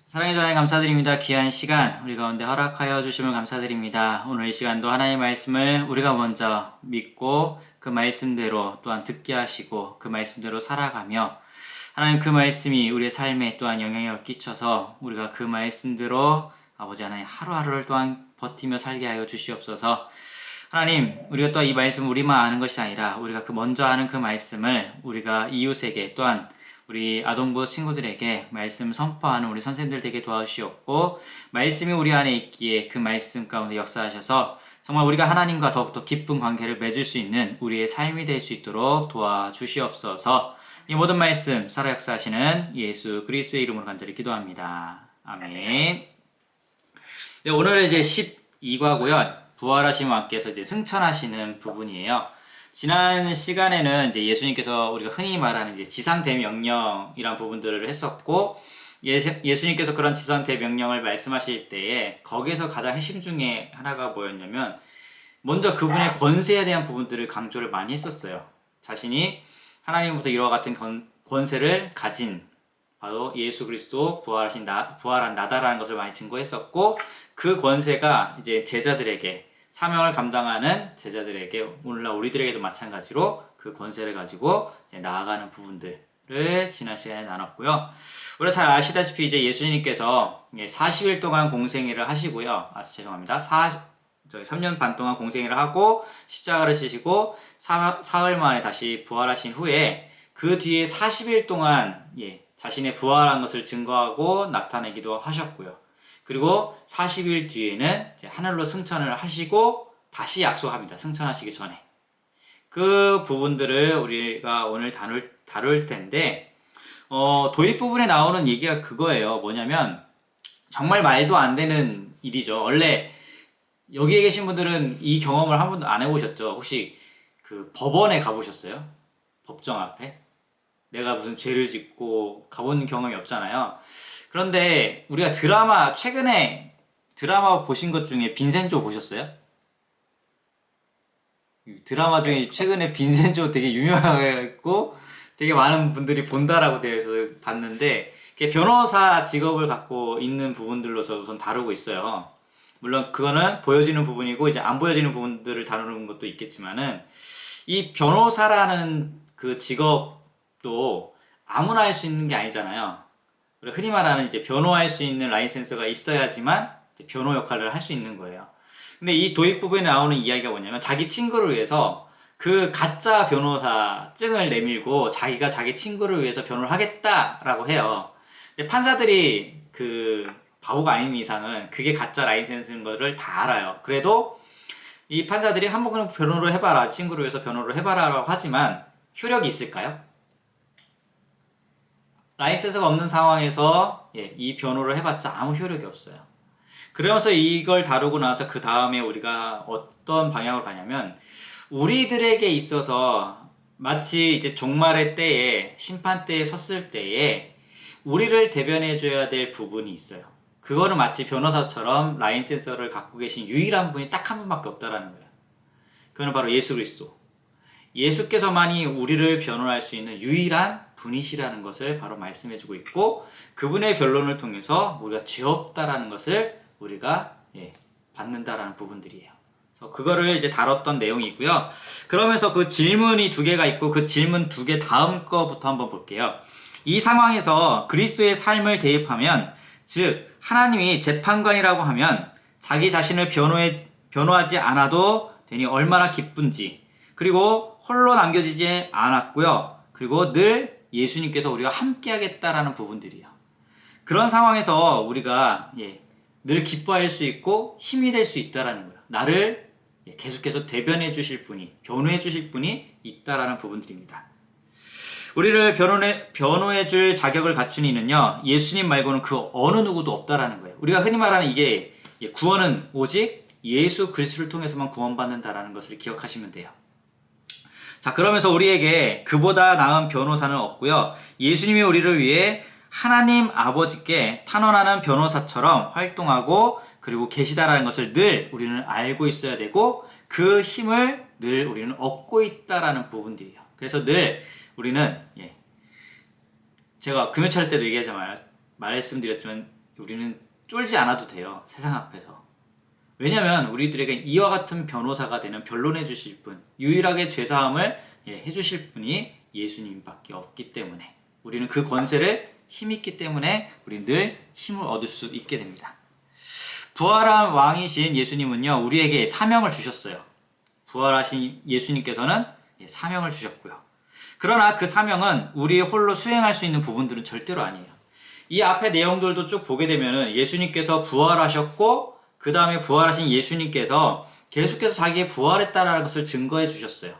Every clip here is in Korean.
사랑해 주하나님 감사드립니다. 귀한 시간 우리 가운데 허락하여 주심을 감사드립니다. 오늘 이 시간도 하나님의 말씀을 우리가 먼저 믿고 그 말씀대로 또한 듣게 하시고 그 말씀대로 살아가며 하나님 그 말씀이 우리의 삶에 또한 영향력을 끼쳐서 우리가 그 말씀대로 아버지 하나님 하루하루를 또한 버티며 살게 하여 주시옵소서. 하나님, 우리가 또 이 말씀을 우리만 아는 것이 아니라 우리가 그 먼저 아는 그 말씀을 우리가 이웃에게 또한 우리 아동부 친구들에게 말씀 선포하는 우리 선생님들 되게 도와주시옵고 말씀이 우리 안에 있기에 그 말씀 가운데 역사하셔서 정말 우리가 하나님과 더욱더 깊은 관계를 맺을 수 있는 우리의 삶이 될 수 있도록 도와주시옵소서. 이 모든 말씀 살아 역사하시는 예수 그리스도의 이름으로 간절히 기도합니다. 아멘. 네, 오늘은 이제 12과고요. 부활하신 왕께서 이제 승천하시는 부분이에요. 지난 시간에는 이제 예수님께서 우리가 흔히 말하는 이제 지상대명령이란 부분들을 했었고, 예수님께서 그런 지상대명령을 말씀하실 때에 거기에서 가장 핵심 중에 하나가 뭐였냐면, 먼저 그분의 권세에 대한 부분들을 강조를 많이 했었어요. 자신이 하나님으로부터 이와 같은 권세를 가진 바로 예수 그리스도 부활한 나다라는 것을 많이 증거했었고, 그 권세가 이제 제자들에게 사명을 감당하는 제자들에게 오늘날 우리들에게도 마찬가지로 그 권세를 가지고 이제 나아가는 부분들을 지난 시간에 나눴고요. 우리가 잘 아시다시피 이제 예수님께서 40일 동안 공생애를 하시고요. 죄송합니다. 3년 반 동안 공생애를 하고 십자가를 지시고 사흘 만에 다시 부활하신 후에 그 뒤에 40일 동안 자신의 부활한 것을 증거하고 나타내기도 하셨고요. 그리고 40일 뒤에는 이제 하늘로 승천을 하시고 다시 약속합니다. 승천하시기 전에. 그 부분들을 우리가 오늘 다룰 텐데, 도입 부분에 나오는 얘기가 그거예요. 뭐냐면, 정말 말도 안 되는 일이죠. 원래, 여기에 계신 분들은 이 경험을 한 번도 안 해보셨죠? 혹시 그 법원에 가보셨어요? 법정 앞에? 내가 무슨 죄를 짓고 가본 경험이 없잖아요. 그런데 우리가 최근에 드라마 보신 것 중에 빈센조 보셨어요? 드라마 중에 최근에 빈센조 되게 유명하고 되게 많은 분들이 본다라고 되어 있어서 봤는데, 변호사 직업을 갖고 있는 부분들로서 우선 다루고 있어요. 물론 그거는 보여지는 부분이고 이제 안 보여지는 부분들을 다루는 것도 있겠지만은, 이 변호사라는 그 직업도 아무나 할 수 있는 게 아니잖아요. 흔히 말하는 이제 변호할 수 있는 라이센스가 있어야지만 변호 역할을 할 수 있는 거예요. 근데 이 도입 부분에 나오는 이야기가 뭐냐면, 자기 친구를 위해서 그 가짜 변호사 증을 내밀고 자기가 자기 친구를 위해서 변호를 하겠다라고 해요. 근데 판사들이 그 바보가 아닌 이상은 그게 가짜 라이센스인 거를 다 알아요. 그래도 이 판사들이 한 번은 변호를 해봐라, 친구를 위해서 변호를 해봐라라고 하지만 효력이 있을까요? 라이센스가 없는 상황에서 이 변호를 해봤자 아무 효력이 없어요. 그러면서 이걸 다루고 나서 그 다음에 우리가 어떤 방향으로 가냐면, 우리들에게 있어서 마치 이제 종말의 때에, 심판 때에 섰을 때에 우리를 대변해줘야 될 부분이 있어요. 그거는 마치 변호사처럼 라이센스를 갖고 계신 유일한 분이 딱 한 분밖에 없다라는 거예요. 그거는 바로 예수 그리스도. 예수께서만이 우리를 변호할 수 있는 유일한 분이시라는 것을 바로 말씀해주고 있고, 그분의 변론을 통해서 우리가 죄 없다라는 것을 우리가 받는다라는 부분들이에요. 그래서 그거를 이제 다뤘던 내용이고요. 그러면서 그 질문이 두 개가 있고 그 질문 두 개 다음 거부터 한번 볼게요. 이 상황에서 그리스도의 삶을 대입하면, 즉 하나님이 재판관이라고 하면 자기 자신을 변호하지 않아도 되니 얼마나 기쁜지, 그리고 홀로 남겨지지 않았고요. 그리고 늘 예수님께서 우리가 함께 하겠다라는 부분들이에요. 그런 상황에서 우리가 늘 기뻐할 수 있고 힘이 될 수 있다라는 거예요. 나를 계속해서 대변해 주실 분이, 변호해 주실 분이 있다라는 부분들입니다. 우리를 변호해 줄 자격을 갖춘 이는요, 예수님 말고는 그 어느 누구도 없다라는 거예요. 우리가 흔히 말하는 이게 구원은 오직 예수 그리스도를 통해서만 구원받는다라는 것을 기억하시면 돼요. 자, 그러면서 우리에게 그보다 나은 변호사는 없고요. 예수님이 우리를 위해 하나님 아버지께 탄원하는 변호사처럼 활동하고 그리고 계시다라는 것을 늘 우리는 알고 있어야 되고, 그 힘을 늘 우리는 얻고 있다라는 부분들이에요. 그래서 늘 우리는 제가 금요철 때도 말씀드렸지만 우리는 쫄지 않아도 돼요. 세상 앞에서. 왜냐면 우리들에게 이와 같은 변호사가 되는 변론해 주실 분, 유일하게 죄사함을 해주실 분이 예수님밖에 없기 때문에, 우리는 그 권세를 힘있기 때문에 우리는 늘 힘을 얻을 수 있게 됩니다. 부활한 왕이신 예수님은요, 우리에게 사명을 주셨어요. 부활하신 예수님께서는 사명을 주셨고요. 그러나 그 사명은 우리 홀로 수행할 수 있는 부분들은 절대로 아니에요. 이 앞에 내용들도 쭉 보게 되면은 예수님께서 부활하셨고, 그 다음에 부활하신 예수님께서 계속해서 자기의 부활했다라는 것을 증거해 주셨어요.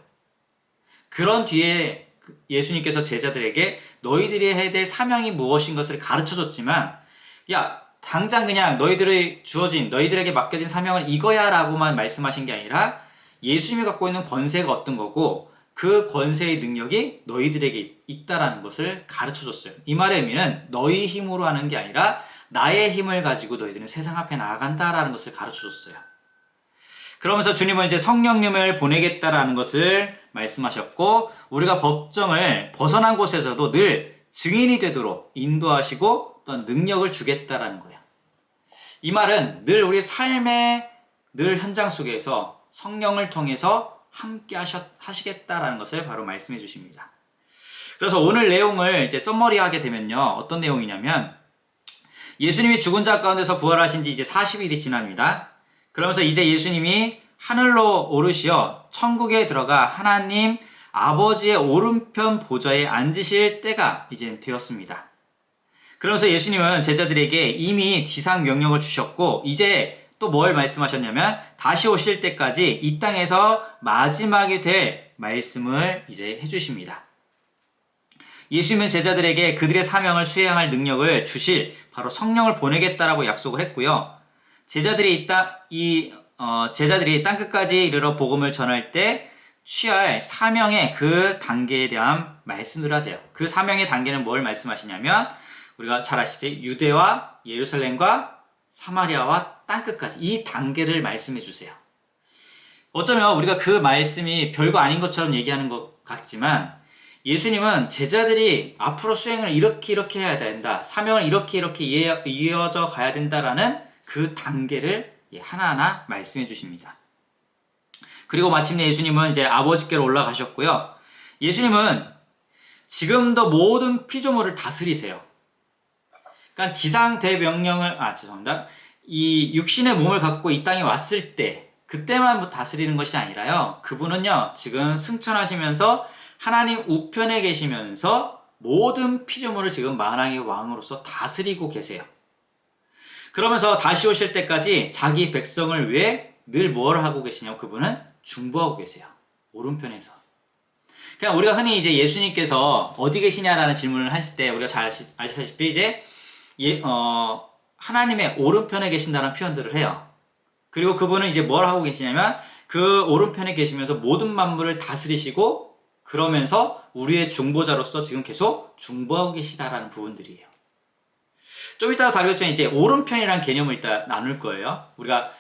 그런 뒤에 예수님께서 제자들에게 너희들이 해야 될 사명이 무엇인 것을 가르쳐 줬지만, 야, 당장 그냥 너희들에게 맡겨진 사명은 이거야 라고만 말씀하신 게 아니라 예수님이 갖고 있는 권세가 어떤 거고 그 권세의 능력이 너희들에게 있다라는 것을 가르쳐 줬어요. 이 말의 의미는 너희 힘으로 하는 게 아니라 나의 힘을 가지고 너희들은 세상 앞에 나아간다라는 것을 가르쳐 줬어요. 그러면서 주님은 이제 성령님을 보내겠다라는 것을 말씀하셨고, 우리가 법정을 벗어난 곳에서도 늘 증인이 되도록 인도하시고 또한 능력을 주겠다라는 거예요. 이 말은 늘 우리 삶의 늘 현장 속에서 성령을 통해서 함께 하시겠다라는 것을 바로 말씀해 주십니다. 그래서 오늘 내용을 이제 썸머리하게 되면요, 어떤 내용이냐면, 예수님이 죽은 자 가운데서 부활하신 지 이제 40일이 지납니다. 그러면서 이제 예수님이 하늘로 오르시어 천국에 들어가 하나님 아버지의 오른편 보좌에 앉으실 때가 이제 되었습니다. 그러면서 예수님은 제자들에게 이미 지상 명령을 주셨고, 이제 또 뭘 말씀하셨냐면 다시 오실 때까지 이 땅에서 마지막이 될 말씀을 이제 해주십니다. 예수님은 제자들에게 그들의 사명을 수행할 능력을 주실 바로 성령을 보내겠다라고 약속을 했고요. 제자들이 땅 끝까지 이르러 복음을 전할 때 취할 사명의 그 단계에 대한 말씀을 하세요. 그 사명의 단계는 뭘 말씀하시냐면, 우리가 잘 아시다시피 유대와 예루살렘과 사마리아와 땅끝까지 이 단계를 말씀해 주세요. 어쩌면 우리가 그 말씀이 별거 아닌 것처럼 얘기하는 것 같지만, 예수님은 제자들이 앞으로 수행을 이렇게 해야 된다, 사명을 이렇게 이어져 가야 된다라는 그 단계를 하나하나 말씀해 주십니다. 그리고 마침내 예수님은 이제 아버지께로 올라가셨고요. 예수님은 지금도 모든 피조물을 다스리세요. 그러니까 지상 대명령을 이 육신의 몸을 갖고 이 땅에 왔을 때 그때만 뭐 다스리는 것이 아니라요, 그분은요 지금 승천하시면서 하나님 우편에 계시면서 모든 피조물을 지금 만왕의 왕으로서 다스리고 계세요. 그러면서 다시 오실 때까지 자기 백성을 위해 늘 뭘 하고 계시냐면, 그분은 중보하고 계세요. 오른편에서. 그냥 우리가 흔히 이제 예수님께서 어디 계시냐라는 질문을 하실 때 우리가 잘 아시다시피 이제 하나님의 오른편에 계신다는 표현들을 해요. 그리고 그분은 이제 뭘 하고 계시냐면 그 오른편에 계시면서 모든 만물을 다스리시고, 그러면서 우리의 중보자로서 지금 계속 중보하고 계시다라는 부분들이에요. 좀 이따가 다루겠지만 이제 오른편이라는 개념을 일단 나눌 거예요. 우리가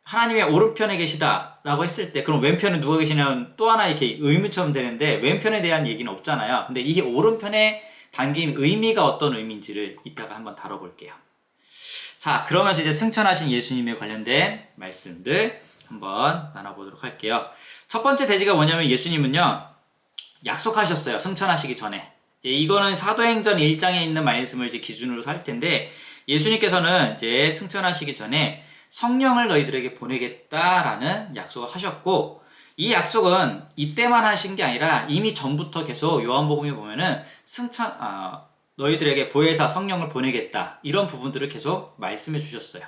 하나님의 오른편에 계시다라고 했을 때 그럼 왼편에 누가 계시냐면 또 하나 이렇게 의문처럼 되는데, 왼편에 대한 얘기는 없잖아요. 근데 이게 오른편에 담긴 의미가 어떤 의미인지를 이따가 한번 다뤄볼게요. 자, 그러면서 이제 승천하신 예수님에 관련된 말씀들 한번 나눠보도록 할게요. 첫 번째 대지가 뭐냐면, 예수님은요 약속하셨어요. 승천하시기 전에. 이제 이거는 사도행전 1장에 있는 말씀을 이제 기준으로 할 텐데, 예수님께서는 이제 승천하시기 전에 성령을 너희들에게 보내겠다라는 약속을 하셨고, 이 약속은 이때만 하신 게 아니라 이미 전부터 계속 요한복음에 보면은 너희들에게 보혜사 성령을 보내겠다, 이런 부분들을 계속 말씀해 주셨어요.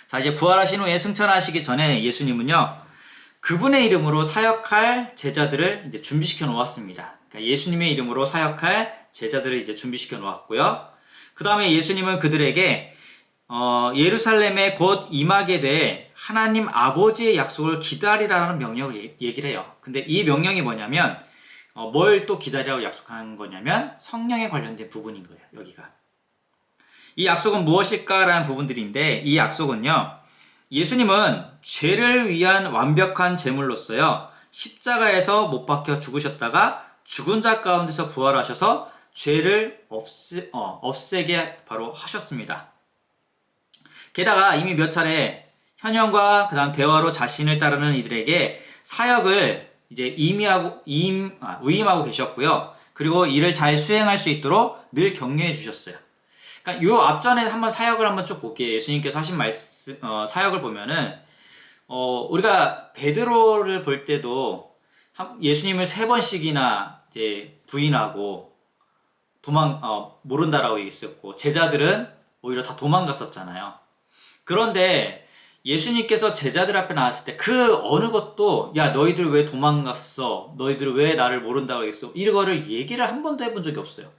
자, 이제 부활하신 후에 승천하시기 전에 예수님은요 그분의 이름으로 사역할 제자들을 이제 준비시켜 놓았습니다. 그러니까 예수님의 이름으로 사역할 제자들을 이제 준비시켜 놓았고요. 그 다음에 예수님은 그들에게 예루살렘에 곧 임하게 될 하나님 아버지의 약속을 기다리라는 명령을 얘기를 해요. 근데 이 명령이 뭐냐면, 뭘 또 기다리라고 약속하는 거냐면 성령에 관련된 부분인 거예요. 여기가. 이 약속은 무엇일까라는 부분들인데, 이 약속은요, 예수님은 죄를 위한 완벽한 제물로서요 십자가에서 못 박혀 죽으셨다가 죽은 자 가운데서 부활하셔서 죄를 없애게 바로 하셨습니다. 게다가 이미 몇 차례 현현과 그 다음 대화로 자신을 따르는 이들에게 사역을 이제 위임하고 계셨고요. 그리고 이를 잘 수행할 수 있도록 늘 격려해 주셨어요. 그러니까 요 앞전에 한번 사역을 한번 쭉 볼게요. 예수님께서 하신 사역을 보면은 우리가 베드로를 볼 때도 예수님을 3번씩이나 이제 부인하고 모른다라고 얘기했었고, 제자들은 오히려 다 도망갔었잖아요. 그런데 예수님께서 제자들 앞에 나왔을 때 그 어느 것도 야 너희들 왜 도망갔어? 너희들 왜 나를 모른다고 했어? 이거를 얘기를 한 번도 해본 적이 없어요.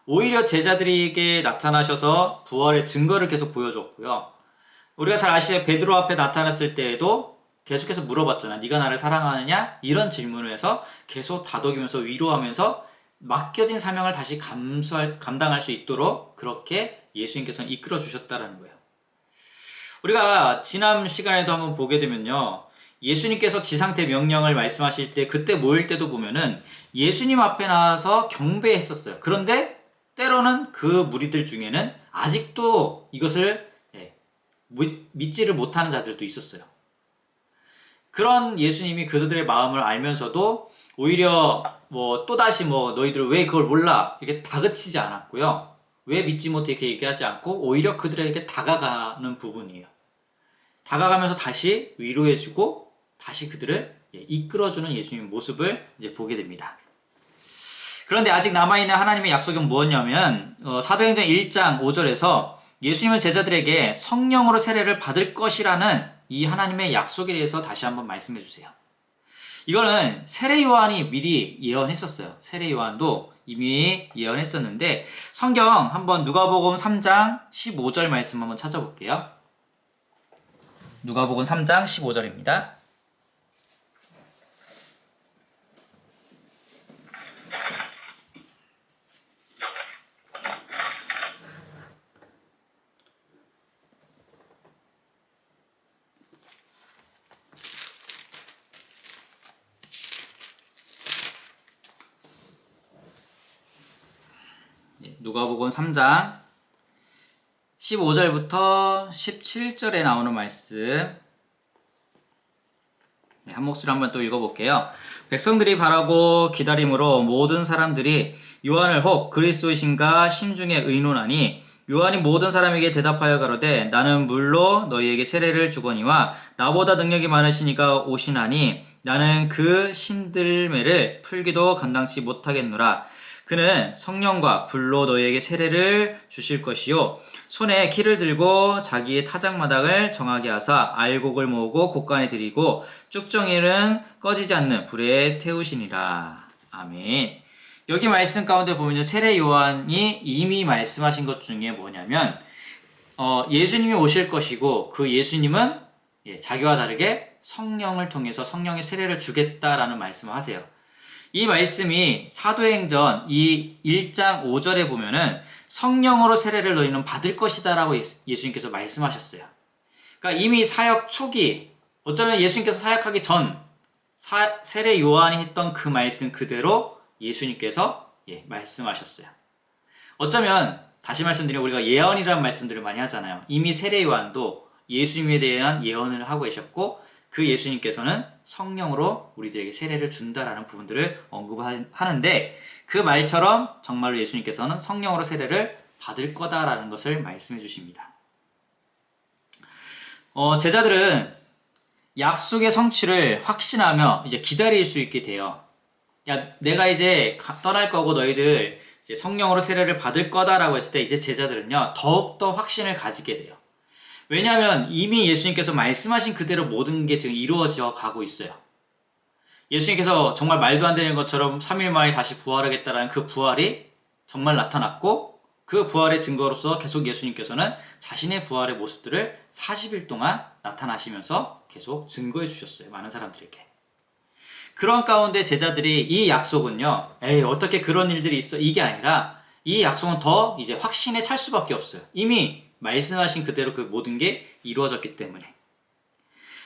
오히려 제자들에게 나타나셔서 부활의 증거를 계속 보여줬고요. 우리가 잘 아시죠? 베드로 앞에 나타났을 때에도 계속해서 물어봤잖아. 네가 나를 사랑하느냐? 이런 질문을 해서 계속 다독이면서 위로하면서 맡겨진 사명을 다시 감당할 수 있도록 그렇게 예수님께서는 이끌어 주셨다라는 거예요. 우리가 지난 시간에도 한번 보게 되면요, 예수님께서 지상태 명령을 말씀하실 때 그때 모일 때도 보면은 예수님 앞에 나와서 경배했었어요. 그런데 때로는 그 무리들 중에는 아직도 이것을 믿지를 못하는 자들도 있었어요. 그런 예수님이 그들의 마음을 알면서도 오히려 또다시 너희들 왜 그걸 몰라? 이렇게 다그치지 않았고요. 왜 믿지 못해? 이렇게 얘기하지 않고 오히려 그들에게 다가가는 부분이에요. 다가가면서 다시 위로해주고 다시 그들을 이끌어주는 예수님의 모습을 이제 보게 됩니다. 그런데 아직 남아있는 하나님의 약속은 무엇이냐면 사도행전 1장 5절에서 예수님은 제자들에게 성령으로 세례를 받을 것이라는 이 하나님의 약속에 대해서 다시 한번 말씀해 주세요. 이거는 세례 요한이 미리 예언했었어요. 세례 요한도 이미 예언했었는데, 성경 한번 누가복음 3장 15절 말씀 한번 찾아볼게요. 누가복음 3장 15절입니다. 누가복음 3장 15절부터 17절에 나오는 말씀, 한 목소리 한번 또 읽어볼게요. 백성들이 바라고 기다림으로 모든 사람들이 요한을 혹 그리스도이신가 심중에 의논하니, 요한이 모든 사람에게 대답하여 가로되 나는 물로 너희에게 세례를 주거니와 나보다 능력이 많으시니가 오시나니 나는 그 신들매를 풀기도 감당치 못하겠노라. 그는 성령과 불로 너희에게 세례를 주실 것이요 손에 키를 들고 자기의 타작마당을 정하게 하사 알곡을 모으고 곳간에 들이고 쭉정이는 꺼지지 않는 불에 태우시니라. 아멘. 여기 말씀 가운데 보면 세례 요한이 이미 말씀하신 것 중에 뭐냐면 예수님이 오실 것이고 그 예수님은 자기와 다르게 성령을 통해서 성령의 세례를 주겠다라는 말씀을 하세요. 이 말씀이 사도행전 이 1장 5절에 보면은 성령으로 세례를 너희는 받을 것이다 라고 예수님께서 말씀하셨어요. 그러니까 이미 사역 초기, 어쩌면 예수님께서 사역하기 전 세례 요한이 했던 그 말씀 그대로 예수님께서 말씀하셨어요. 어쩌면 다시 말씀드리면 우리가 예언이라는 말씀들을 많이 하잖아요. 이미 세례 요한도 예수님에 대한 예언을 하고 계셨고 그 예수님께서는 성령으로 우리들에게 세례를 준다라는 부분들을 언급하는데, 그 말처럼 정말로 예수님께서는 성령으로 세례를 받을 거다라는 것을 말씀해 주십니다. 제자들은 약속의 성취를 확신하며 이제 기다릴 수 있게 돼요. 야, 내가 이제 떠날 거고 너희들 이제 성령으로 세례를 받을 거다라고 했을 때 이제 제자들은요 더욱더 확신을 가지게 돼요. 왜냐하면 이미 예수님께서 말씀하신 그대로 모든 게 지금 이루어져 가고 있어요. 예수님께서 정말 말도 안 되는 것처럼 3일 만에 다시 부활하겠다라는 그 부활이 정말 나타났고, 그 부활의 증거로서 계속 예수님께서는 자신의 부활의 모습들을 40일 동안 나타나시면서 계속 증거해 주셨어요. 많은 사람들에게. 그런 가운데 제자들이 이 약속은요, 에이 어떻게 그런 일들이 있어, 이게 아니라 이 약속은 더 이제 확신에 찰 수밖에 없어요. 이미 말씀하신 그대로 그 모든 게 이루어졌기 때문에.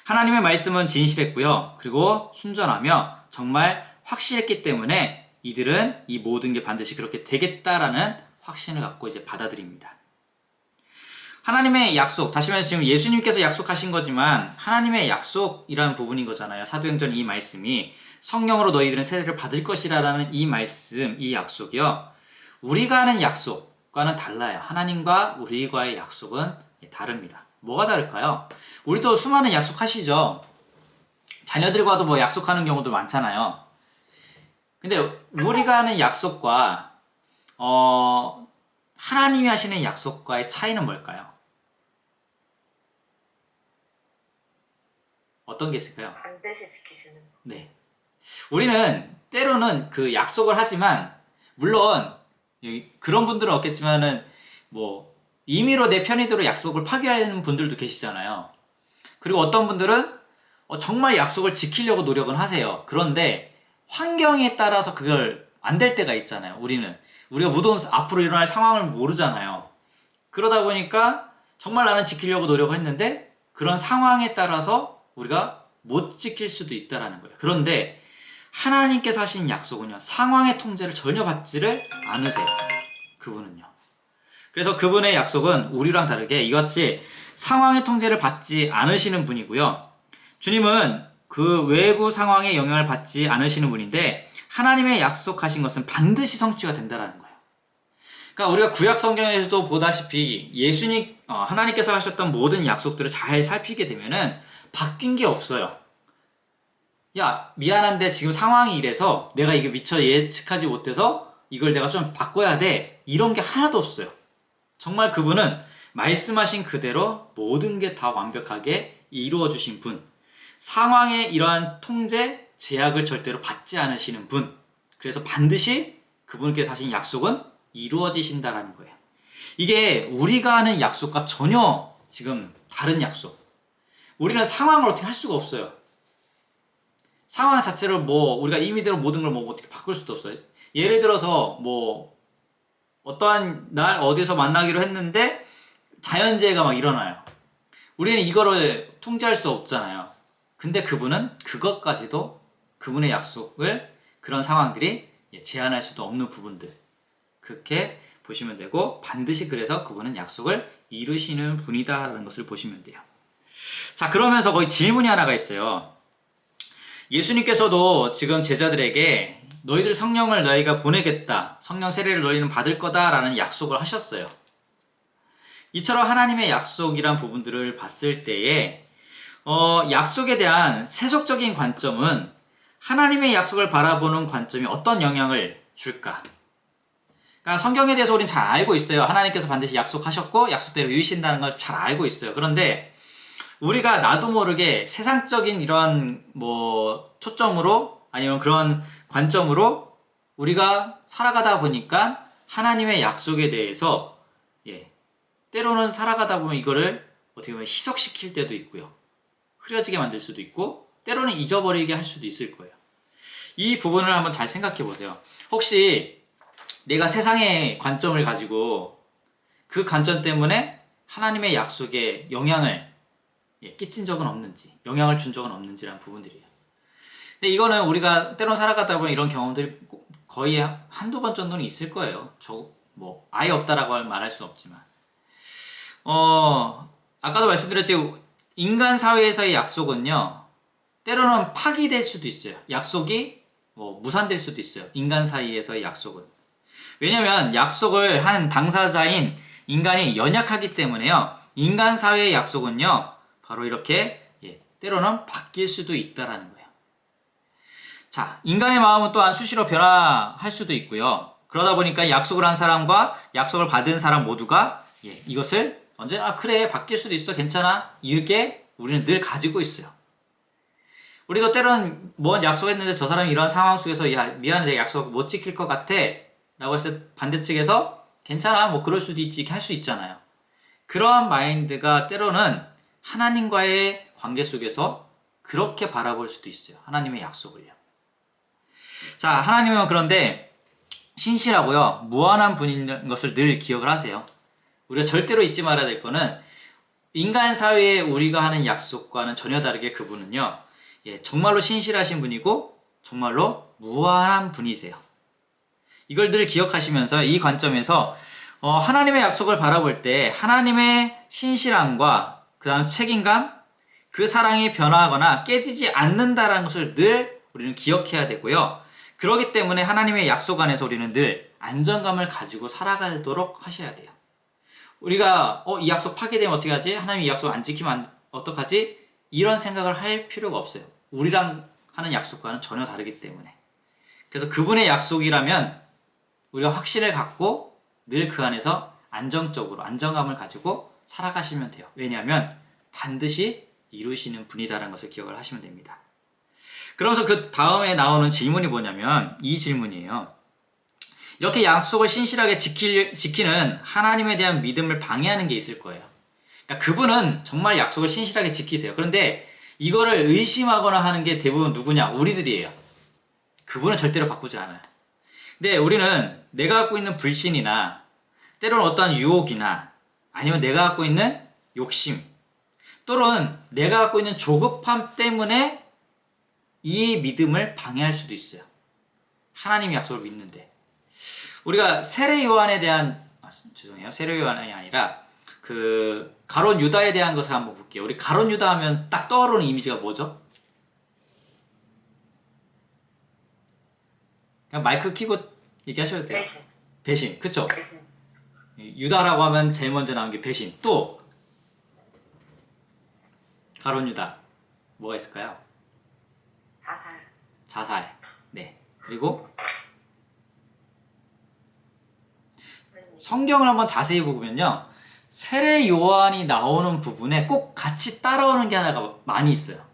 하나님의 말씀은 진실했고요. 그리고 순전하며 정말 확실했기 때문에 이들은 이 모든 게 반드시 그렇게 되겠다라는 확신을 갖고 이제 받아들입니다. 하나님의 약속, 다시 말해서 지금 예수님께서 약속하신 거지만 하나님의 약속이라는 부분인 거잖아요. 사도행전 이 말씀이 성령으로 너희들은 세례를 받을 것이라는 이 말씀, 이 약속이요. 우리가 하는 약속과는 달라요. 하나님과 우리과의 약속은 다릅니다. 뭐가 다를까요? 우리도 수많은 약속하시죠. 자녀들과도 뭐 약속하는 경우도 많잖아요. 근데 우리가 하는 약속과 하나님이 하시는 약속과의 차이는 뭘까요? 어떤 게 있을까요? 반드시 지키시는 거. 네. 우리는 때로는 그 약속을 하지만 물론 그런 분들은 없겠지만은 뭐 임의로 내 편의대로 약속을 파기하는 분들도 계시잖아요. 그리고 어떤 분들은 정말 약속을 지키려고 노력은 하세요. 그런데 환경에 따라서 그걸 안 될 때가 있잖아요. 우리가 무더운 앞으로 일어날 상황을 모르잖아요. 그러다 보니까 정말 나는 지키려고 노력을 했는데 그런 상황에 따라서 우리가 못 지킬 수도 있다라는 거예요. 그런데 하나님께서 하신 약속은요, 상황의 통제를 전혀 받지를 않으세요. 그분은요. 그래서 그분의 약속은 우리랑 다르게 이같이 상황의 통제를 받지 않으시는 분이고요. 주님은 그 외부 상황에 영향을 받지 않으시는 분인데 하나님의 약속하신 것은 반드시 성취가 된다라는 거예요. 그러니까 우리가 구약 성경에서도 보다시피 하나님께서 하셨던 모든 약속들을 잘 살피게 되면은 바뀐 게 없어요. 야, 미안한데 지금 상황이 이래서 내가 이게 미처 예측하지 못해서 이걸 내가 좀 바꿔야 돼. 이런 게 하나도 없어요. 정말 그분은 말씀하신 그대로 모든 게 다 완벽하게 이루어 주신 분. 상황의 이러한 통제, 제약을 절대로 받지 않으시는 분. 그래서 반드시 그분께서 하신 약속은 이루어지신다라는 거예요. 이게 우리가 하는 약속과 전혀 지금 다른 약속. 우리는 상황을 어떻게 할 수가 없어요. 상황 자체를 우리가 임의대로 모든 걸 어떻게 바꿀 수도 없어요. 예를 들어서 어떠한 날 어디서 만나기로 했는데 자연재해가 막 일어나요. 우리는 이거를 통제할 수 없잖아요. 근데 그분은 그것까지도 그분의 약속을 그런 상황들이 제한할 수도 없는 부분들. 그렇게 보시면 되고 반드시 그래서 그분은 약속을 이루시는 분이다라는 것을 보시면 돼요. 자, 그러면서 거기 질문이 하나가 있어요. 예수님께서도 지금 제자들에게 너희들 성령을 너희가 보내겠다. 성령 세례를 너희는 받을 거다라는 약속을 하셨어요. 이처럼 하나님의 약속이란 부분들을 봤을 때에 약속에 대한 세속적인 관점은 하나님의 약속을 바라보는 관점이 어떤 영향을 줄까? 그러니까 성경에 대해서 우리는 잘 알고 있어요. 하나님께서 반드시 약속하셨고 약속대로 이루신다는 걸 잘 알고 있어요. 그런데 우리가 나도 모르게 세상적인 이런 초점으로 아니면 그런 관점으로 우리가 살아가다 보니까 하나님의 약속에 대해서 때로는 살아가다 보면 이거를 어떻게 보면 희석시킬 때도 있고요. 흐려지게 만들 수도 있고 때로는 잊어버리게 할 수도 있을 거예요. 이 부분을 한번 잘 생각해 보세요. 혹시 내가 세상의 관점을 가지고 그 관점 때문에 하나님의 약속에 영향을 끼친 적은 없는지, 영향을 준 적은 없는지라는 부분들이에요. 근데 이거는 우리가 때론 살아가다 보면 이런 경험들이 거의 한두 번 정도는 있을 거예요. 아예 없다라고 말할 수는 없지만. 아까도 말씀드렸지, 인간 사회에서의 약속은요, 때로는 파기될 수도 있어요. 약속이 무산될 수도 있어요. 인간 사이에서의 약속은. 왜냐면 약속을 한 당사자인 인간이 연약하기 때문에요. 인간 사회의 약속은요, 바로 이렇게 때로는 바뀔 수도 있다라는 거예요. 자, 인간의 마음은 또한 수시로 변화할 수도 있고요. 그러다 보니까 약속을 한 사람과 약속을 받은 사람 모두가 이것을 언제나 그래 바뀔 수도 있어 괜찮아 이렇게 우리는 늘 가지고 있어요. 우리도 때로는 뭔 약속했는데 저 사람이 이런 상황 속에서 야 미안해 내가 약속 못 지킬 것 같아 라고 했을 때 반대측에서 괜찮아 그럴 수도 있지 할 수 있잖아요. 그러한 마인드가 때로는 하나님과의 관계 속에서 그렇게 바라볼 수도 있어요. 하나님의 약속을요. 자, 하나님은 그런데 신실하고요 무한한 분인 것을 늘 기억을 하세요. 우리가 절대로 잊지 말아야 될 거는 인간 사회에 우리가 하는 약속과는 전혀 다르게 그분은요 정말로 신실하신 분이고 정말로 무한한 분이세요. 이걸 늘 기억하시면서 이 관점에서 하나님의 약속을 바라볼 때 하나님의 신실함과 그 다음 책임감, 그 사랑이 변화하거나 깨지지 않는다라는 것을 늘 우리는 기억해야 되고요. 그렇기 때문에 하나님의 약속 안에서 우리는 늘 안정감을 가지고 살아가도록 하셔야 돼요. 우리가 이 약속 파괴되면 어떻게 하지? 하나님이 이 약속 안 지키면 어떡하지? 이런 생각을 할 필요가 없어요. 우리랑 하는 약속과는 전혀 다르기 때문에. 그래서 그분의 약속이라면 우리가 확신을 갖고 늘 그 안에서 안정적으로 안정감을 가지고 살아가시면 돼요. 왜냐하면 반드시 이루시는 분이다라는 것을 기억을 하시면 됩니다. 그러면서 그 다음에 나오는 질문이 뭐냐면 이 질문이에요. 이렇게 약속을 신실하게 지키는 하나님에 대한 믿음을 방해하는 게 있을 거예요. 그러니까 그분은 정말 약속을 신실하게 지키세요. 그런데 이거를 의심하거나 하는 게 대부분 누구냐? 우리들이에요. 그분은 절대로 바꾸지 않아요. 근데 우리는 내가 갖고 있는 불신이나 때로는 어떠한 유혹이나 아니면 내가 갖고 있는 욕심 또는 내가 갖고 있는 조급함 때문에 이 믿음을 방해할 수도 있어요. 하나님의 약속을 믿는데 우리가 세례 요한에 대한 죄송해요. 세례 요한이 아니라 그 가룟 유다에 대한 것을 한번 볼게요. 우리 가룟 유다 하면 딱 떠오르는 이미지가 뭐죠? 그냥 마이크 켜고 얘기하셔도 돼요. 배신. 그쵸? 배신. 유다라고 하면 제일 먼저 나온 게 배신. 또 가룟 유다 뭐가 있을까요? 자살. 네. 그리고 성경을 한번 자세히 보면요. 세례 요한이 나오는 부분에 꼭 같이 따라오는 게 하나가 많이 있어요.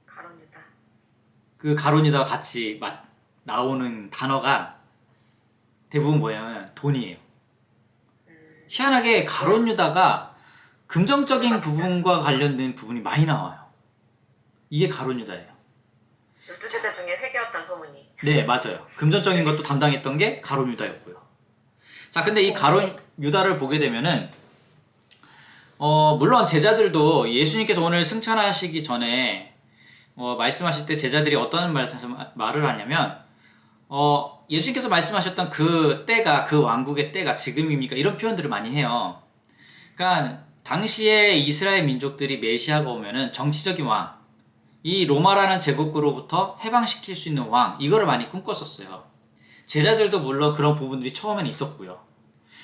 가룟 유다. 그 가룟 유다가 같이 나오는 단어가 대부분 뭐냐면 돈이에요. 희한하게 가룟 유다가 금전적인 부분과 관련된 부분이 많이 나와요. 이게 가룟 유다예요. 12제자 중에 회개였던 소문이. 네, 맞아요. 금전적인 것도 담당했던 게 가룟 유다였고요. 자, 근데 이 가룟 유다를 보게 되면은 물론 제자들도 예수님께서 오늘 승천하시기 전에 말씀하실 때 제자들이 어떤 말을 하냐면 예수님께서 말씀하셨던 그 때가 그 왕국의 때가 지금입니까? 이런 표현들을 많이 해요. 그러니까 당시에 이스라엘 민족들이 메시아가 오면은 정치적인 왕, 이 로마라는 제국으로부터 해방시킬 수 있는 왕, 이거를 많이 꿈꿨었어요. 제자들도 물론 그런 부분들이 처음에는 있었고요.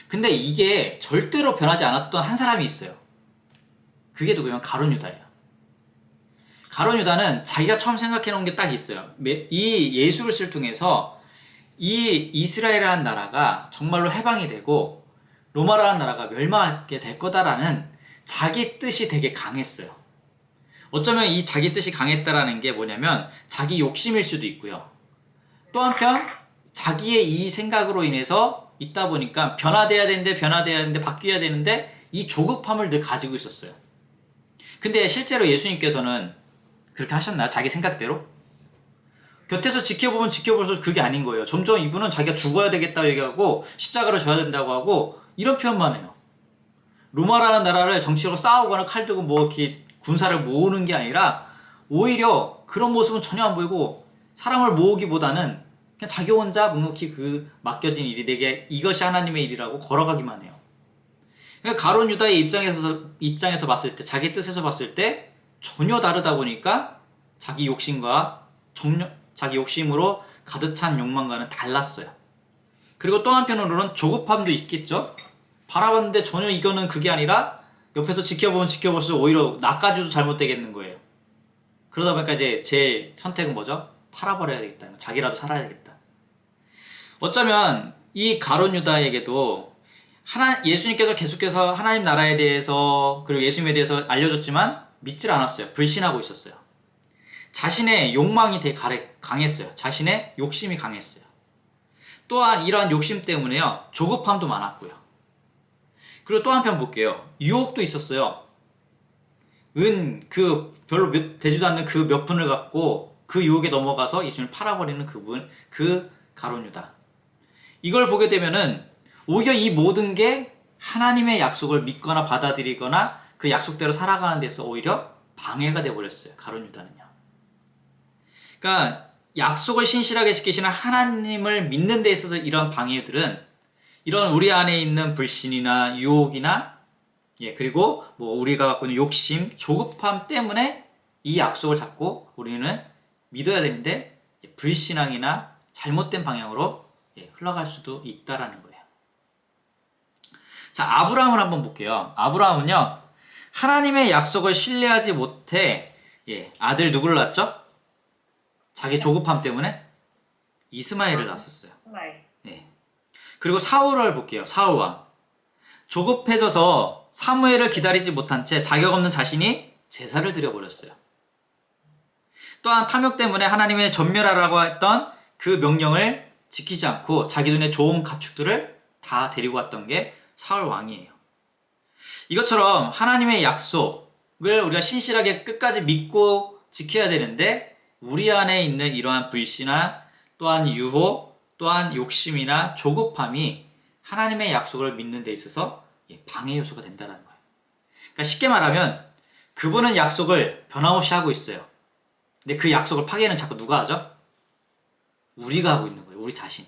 근데 이게 절대로 변하지 않았던 한 사람이 있어요. 그게 누구냐면 가룟 유다예요. 가룟 유다는 자기가 처음 생각해 놓은 게 딱 있어요. 이 예수 그리스도를 통해서 이 이스라엘이라는 나라가 정말로 해방이 되고 로마라는 나라가 멸망하게 될 거다라는 자기 뜻이 되게 강했어요. 어쩌면 이 자기 뜻이 강했다라는 게 뭐냐면 자기 욕심일 수도 있고요. 또 한편 자기의 이 생각으로 인해서 있다 보니까 변화돼야 되는데 바뀌어야 되는데 이 조급함을 늘 가지고 있었어요. 근데 실제로 예수님께서는 그렇게 하셨나요? 자기 생각대로? 곁에서 지켜보면 지켜볼수록 그게 아닌 거예요. 점점 이분은 자기가 죽어야 되겠다고 얘기하고 십자가로 져야 된다고 하고 이런 표현만 해요. 로마라는 나라를 정치적으로 싸우거나 칼 들고 뭐 이렇게 군사를 모으는 게 아니라 오히려 그런 모습은 전혀 안 보이고 사람을 모으기보다는 그냥 자기 혼자 묵묵히 그 맡겨진 일이 내게 이것이 하나님의 일이라고 걸어가기만 해요. 그러니까 가룟 유다의 입장에서 봤을 때 자기 뜻에서 봤을 때 전혀 다르다 보니까 자기 욕심으로 가득 찬 욕망과는 달랐어요. 그리고 또 한편으로는 조급함도 있겠죠. 바라봤는데 전혀 이거는 그게 아니라 옆에서 지켜보면 지켜볼수록 오히려 나까지도 잘못되겠는 거예요. 그러다 보니까 이제 제 선택은 뭐죠? 팔아버려야 되겠다. 자기라도 살아야 되겠다. 어쩌면 이 가룟 유다에게도 예수님께서 계속해서 하나님 나라에 대해서 그리고 예수님에 대해서 알려줬지만 믿질 않았어요. 불신하고 있었어요. 자신의 욕망이 되게 강했어요. 자신의 욕심이 강했어요. 또한 이러한 욕심 때문에요. 조급함도 많았고요. 그리고 또 한편 볼게요. 유혹도 있었어요. 별로 되지도 않는 그 몇 푼을 갖고 그 유혹에 넘어가서 예수님을 팔아버리는 그 가룟 유다. 이걸 보게 되면은 오히려 이 모든 게 하나님의 약속을 믿거나 받아들이거나 그 약속대로 살아가는 데서 오히려 방해가 돼버렸어요. 가룟 유다는요. 그러니까 약속을 신실하게 지키시는 하나님을 믿는 데 있어서 이런 방해들은 이런 우리 안에 있는 불신이나 유혹이나 그리고 뭐 우리가 갖고 있는 욕심, 조급함 때문에 이 약속을 잡고 우리는 믿어야 되는데 불신앙이나 잘못된 방향으로 흘러갈 수도 있다라는 거예요. 자, 아브라함을 한번 볼게요. 아브라함은요, 하나님의 약속을 신뢰하지 못해 아들 누구를 낳았죠? 자기 조급함 때문에 이스마엘을 낳았었어요. 그리고 사울을 볼게요. 사울 왕. 조급해져서 사무엘을 기다리지 못한 채 자격 없는 자신이 제사를 드려버렸어요. 또한 탐욕 때문에 하나님의 전멸하라고 했던 그 명령을 지키지 않고 자기 눈에 좋은 가축들을 다 데리고 왔던 게 사울 왕이에요. 이것처럼 하나님의 약속을 우리가 신실하게 끝까지 믿고 지켜야 되는데 우리 안에 있는 이러한 불신이나 또한 유혹, 또한 욕심이나 조급함이 하나님의 약속을 믿는 데 있어서 방해 요소가 된다는 거예요. 그러니까 쉽게 말하면 그분은 약속을 변함없이 하고 있어요. 근데 그 약속을 파괴는 자꾸 누가 하죠? 우리가 하고 있는 거예요. 우리 자신이.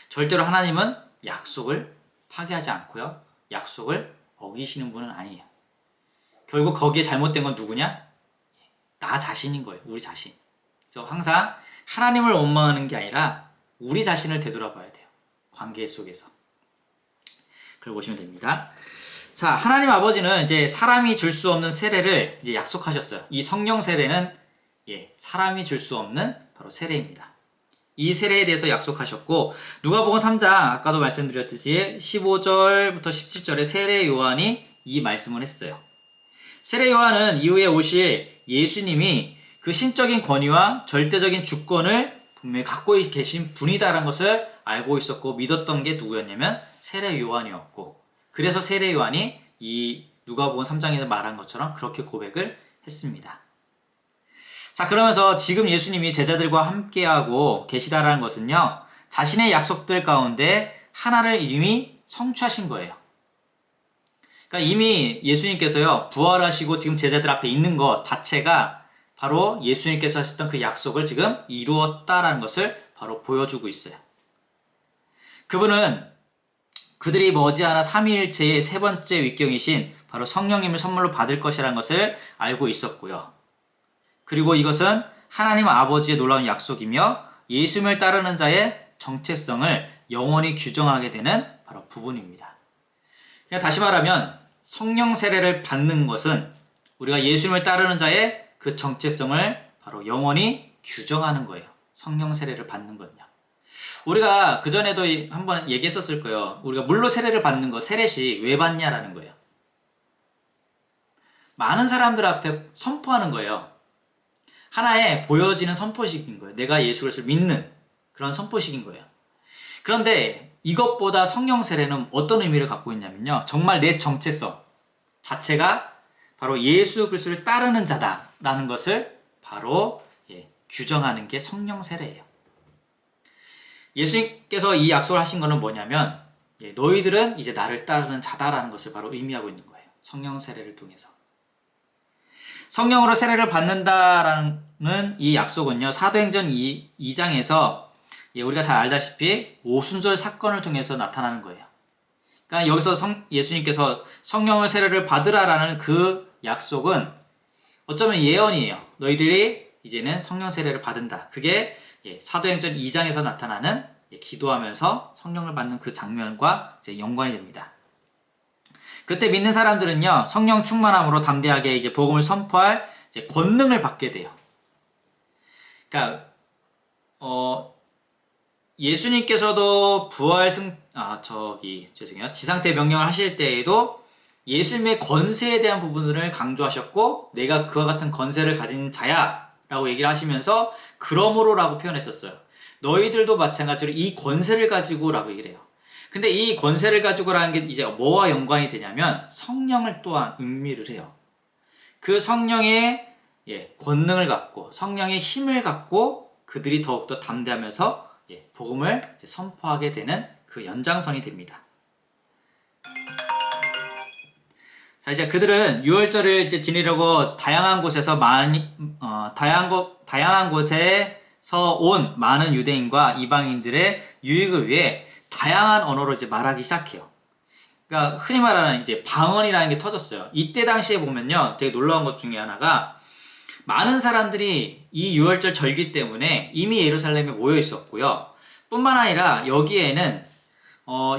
절대로 하나님은 약속을 파괴하지 않고요. 약속을 어기시는 분은 아니에요. 결국 거기에 잘못된 건 누구냐? 나 자신인 거예요. 우리 자신. 그래서 항상 하나님을 원망하는 게 아니라 우리 자신을 되돌아봐야 돼요. 관계 속에서. 그걸 보시면 됩니다. 자, 하나님 아버지는 이제 사람이 줄 수 없는 세례를 이제 약속하셨어요. 이 성령 세례는 사람이 줄 수 없는 바로 세례입니다. 이 세례에 대해서 약속하셨고 누가복음 3장 아까도 말씀드렸듯이 15절부터 17절에 세례 요한이 이 말씀을 했어요. 세례 요한은 이후에 오실 예수님이 그 신적인 권위와 절대적인 주권을 분명히 갖고 계신 분이다라는 것을 알고 있었고 믿었던 게 누구였냐면 세례 요한이었고 그래서 세례 요한이 이 누가복음 3장에서 말한 것처럼 그렇게 고백을 했습니다. 자, 그러면서 지금 예수님이 제자들과 함께하고 계시다라는 것은요, 자신의 약속들 가운데 하나를 이미 성취하신 거예요. 그러니까 이미 예수님께서요, 부활하시고 지금 제자들 앞에 있는 것 자체가 바로 예수님께서 하셨던 그 약속을 지금 이루었다라는 것을 바로 보여주고 있어요. 그분은 그들이 머지않아 삼위일체의 세 번째 윗경이신 바로 성령님을 선물로 받을 것이라는 것을 알고 있었고요. 그리고 이것은 하나님 아버지의 놀라운 약속이며 예수님을 따르는 자의 정체성을 영원히 규정하게 되는 바로 부분입니다. 그냥 다시 말하면 성령 세례를 받는 것은 우리가 예수님을 따르는 자의 그 정체성을 바로 영원히 규정하는 거예요. 성령 세례를 받는 건요. 우리가 그전에도 한번 얘기했었을 거예요. 우리가 물로 세례를 받는 거, 세례시 왜 받냐라는 거예요. 많은 사람들 앞에 선포하는 거예요. 하나의 보여지는 선포식인 거예요. 내가 예수 그리스도를 믿는 그런 선포식인 거예요. 그런데 이것보다 성령 세례는 어떤 의미를 갖고 있냐면요. 정말 내 정체성 자체가 바로 예수 그리스도를 따르는 자다라는 것을 바로 규정하는 게 성령 세례예요. 예수님께서 이 약속을 하신 것은 뭐냐면 너희들은 이제 나를 따르는 자다라는 것을 바로 의미하고 있는 거예요. 성령 세례를 통해서. 성령으로 세례를 받는다라는 이 약속은요. 사도행전 2장에서 우리가 잘 알다시피 오순절 사건을 통해서 나타나는 거예요. 그러니까 여기서 예수님께서 성령을 세례를 받으라라는 그 약속은 어쩌면 예언이에요. 너희들이 이제는 성령 세례를 받는다. 그게 사도행전 2장에서 나타나는 기도하면서 성령을 받는 그 장면과 이제 연관이 됩니다. 그때 믿는 사람들은요, 성령 충만함으로 담대하게 이제 복음을 선포할 이제 권능을 받게 돼요. 그러니까, 예수님께서도 지상태 명령을 하실 때에도 예수님의 권세에 대한 부분을 강조하셨고, 내가 그와 같은 권세를 가진 자야 라고 얘기를 하시면서, 그러므로 라고 표현했었어요. 너희들도 마찬가지로 이 권세를 가지고 라고 얘기를 해요. 근데 이 권세를 가지고라는 게 이제 뭐와 연관이 되냐면 성령을 또한 의미를 해요. 그 성령의 권능을 갖고 성령의 힘을 갖고 그들이 더욱더 담대하면서 복음을 선포하게 되는 그 연장선이 됩니다. 자, 이제 그들은 유월절을 이제 지내려고 다양한 곳에서 다양한 곳에서 온 많은 유대인과 이방인들의 유익을 위해 다양한 언어로 이제 말하기 시작해요. 그러니까 흔히 말하는 이제 방언이라는 게 터졌어요. 이때 당시에 보면요, 되게 놀라운 것 중에 하나가 많은 사람들이 이 유월절 절기 때문에 이미 예루살렘에 모여 있었고요. 뿐만 아니라 여기에는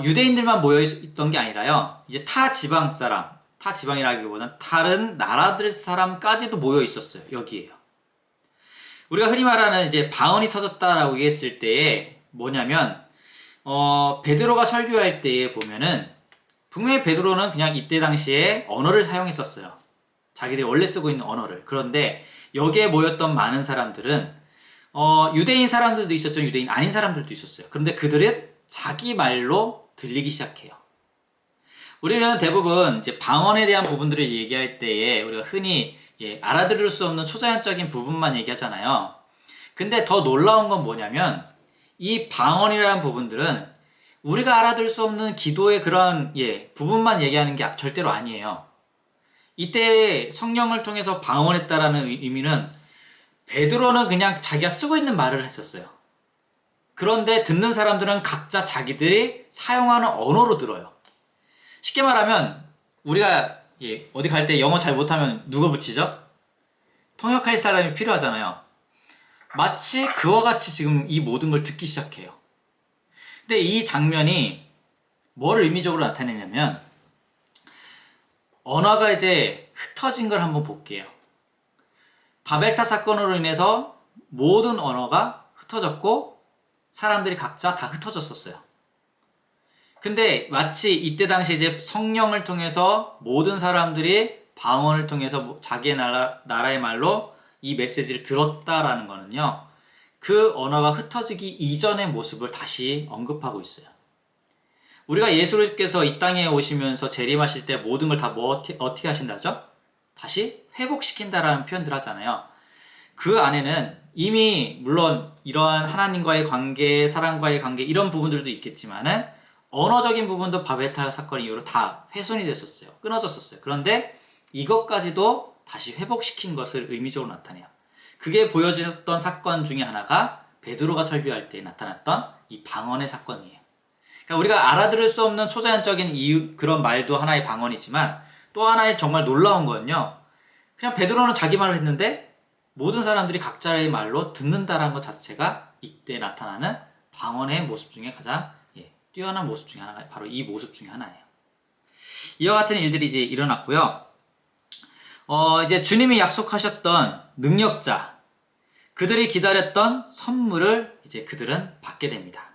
유대인들만 모여 있던 게 아니라요, 이제 타 지방이라기보다는 다른 나라들 사람까지도 모여 있었어요. 여기에요. 우리가 흔히 말하는 이제 방언이 터졌다라고 얘기했을 때에 뭐냐면 베드로가 설교할 때에 보면은 분명히 베드로는 그냥 이때 당시에 언어를 사용했었어요. 자기들이 원래 쓰고 있는 언어를. 그런데 여기에 모였던 많은 사람들은 유대인 사람들도 있었죠. 유대인 아닌 사람들도 있었어요. 그런데 그들은 자기 말로 들리기 시작해요. 우리는 대부분 이제 방언에 대한 부분들을 얘기할 때에 우리가 흔히 알아들을 수 없는 초자연적인 부분만 얘기하잖아요. 근데 더 놀라운 건 뭐냐면 이 방언이라는 부분들은 우리가 알아들 수 없는 기도의 그런 부분만 얘기하는 게 절대로 아니에요. 이때 성령을 통해서 방언했다라는 의미는 베드로는 그냥 자기가 쓰고 있는 말을 했었어요. 그런데 듣는 사람들은 각자 자기들이 사용하는 언어로 들어요. 쉽게 말하면 우리가 어디 갈 때 영어 잘 못하면 누가 붙이죠? 통역할 사람이 필요하잖아요. 마치 그와 같이 지금 이 모든 걸 듣기 시작해요. 근데 이 장면이 뭐를 의미적으로 나타내냐면 언어가 이제 흩어진 걸 한번 볼게요. 바벨탑 사건으로 인해서 모든 언어가 흩어졌고 사람들이 각자 다 흩어졌었어요. 근데 마치 이때 당시 이제 성령을 통해서 모든 사람들이 방언을 통해서 자기의 나라의 말로 이 메시지를 들었다라는 거는요, 그 언어가 흩어지기 이전의 모습을 다시 언급하고 있어요. 우리가 예수님께서 이 땅에 오시면서 재림하실 때 모든 걸 다 어떻게 하신다죠? 다시 회복시킨다라는 표현들 하잖아요. 그 안에는 이미 물론 이러한 하나님과의 관계, 사람과의 관계 이런 부분들도 있겠지만은 언어적인 부분도 바벨탑 사건 이후로 다 훼손이 됐었어요. 끊어졌었어요. 그런데 이것까지도 다시 회복시킨 것을 의미적으로 나타내요. 그게 보여주셨던 사건 중에 하나가 베드로가 설교할 때 나타났던 이 방언의 사건이에요. 그러니까 우리가 알아들을 수 없는 초자연적인 그런 말도 하나의 방언이지만 또 하나의 정말 놀라운 거는요, 그냥 베드로는 자기 말을 했는데 모든 사람들이 각자의 말로 듣는다라는 것 자체가 이때 나타나는 방언의 모습 중에 가장 뛰어난 모습 중에 하나가 바로 이 모습 중에 하나예요. 이와 같은 일들이 이제 일어났고요. 이제 주님이 약속하셨던 능력자, 그들이 기다렸던 선물을 이제 그들은 받게 됩니다.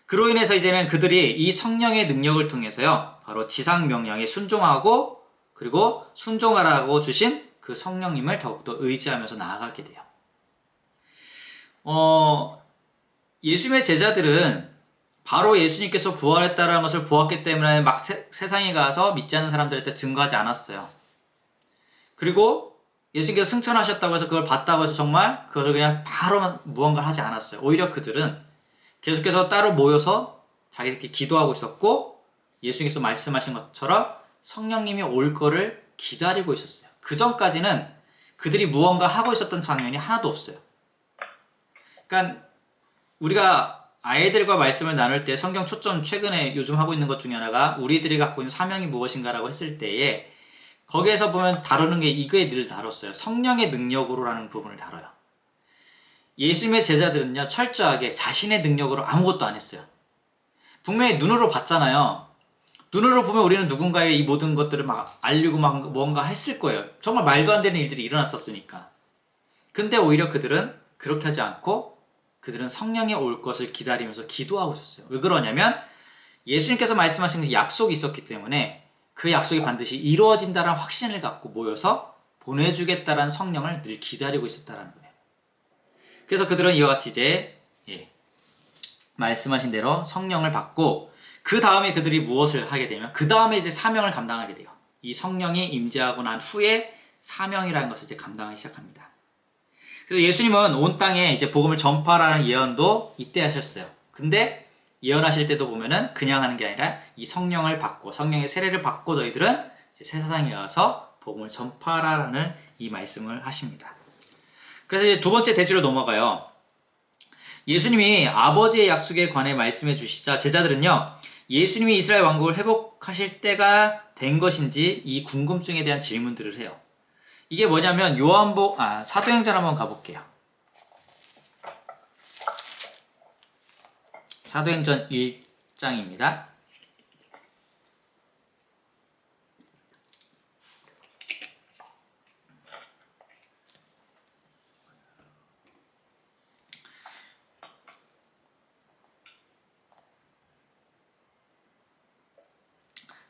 그로 인해서 이제는 그들이 이 성령의 능력을 통해서요, 바로 지상 명령에 순종하고 그리고 순종하라고 주신 그 성령님을 더욱더 의지하면서 나아가게 돼요. 예수님의 제자들은 바로 예수님께서 부활했다는 것을 보았기 때문에 막 세상에 가서 믿지 않는 사람들한테 증거하지 않았어요. 그리고 예수님께서 승천하셨다고 해서 그걸 봤다고 해서 정말 그걸 그냥 바로 무언가를 하지 않았어요. 오히려 그들은 계속해서 따로 모여서 자기들끼리 기도하고 있었고 예수님께서 말씀하신 것처럼 성령님이 올 거를 기다리고 있었어요. 그 전까지는 그들이 무언가 하고 있었던 장면이 하나도 없어요. 그러니까 우리가 아이들과 말씀을 나눌 때 성경 초점 최근에 요즘 하고 있는 것 중에 하나가 우리들이 갖고 있는 사명이 무엇인가라고 했을 때에 거기에서 보면 다루는 게 이거에 늘 다뤘어요. 성령의 능력으로라는 부분을 다뤄요. 예수님의 제자들은요, 철저하게 자신의 능력으로 아무것도 안 했어요. 분명히 눈으로 봤잖아요. 눈으로 보면 우리는 누군가의 이 모든 것들을 막 알리고 막 뭔가 했을 거예요. 정말 말도 안 되는 일들이 일어났었으니까. 근데 오히려 그들은 그렇게 하지 않고 그들은 성령이 올 것을 기다리면서 기도하고 있었어요. 왜 그러냐면 예수님께서 말씀하신 그 약속이 있었기 때문에 그 약속이 반드시 이루어진다는 확신을 갖고 모여서 보내주겠다라는 성령을 늘 기다리고 있었다는 거예요. 그래서 그들은 이와 같이 이제 말씀하신 대로 성령을 받고 그 다음에 그들이 무엇을 하게 되면 그 다음에 이제 사명을 감당하게 돼요. 이 성령이 임재하고 난 후에 사명이라는 것을 이제 감당하기 시작합니다. 그래서 예수님은 온 땅에 이제 복음을 전파라는 예언도 이때 하셨어요. 근데 예언하실 때도 보면은 그냥 하는 게 아니라 이 성령을 받고 성령의 세례를 받고 너희들은 이제 세상에 와서 복음을 전파라는 이 말씀을 하십니다. 그래서 이제 두 번째 대지로 넘어가요. 예수님이 아버지의 약속에 관해 말씀해 주시자 제자들은요, 예수님이 이스라엘 왕국을 회복하실 때가 된 것인지 이 궁금증에 대한 질문들을 해요. 이게 뭐냐면 사도행전 한번 가볼게요. 사도행전 1장입니다.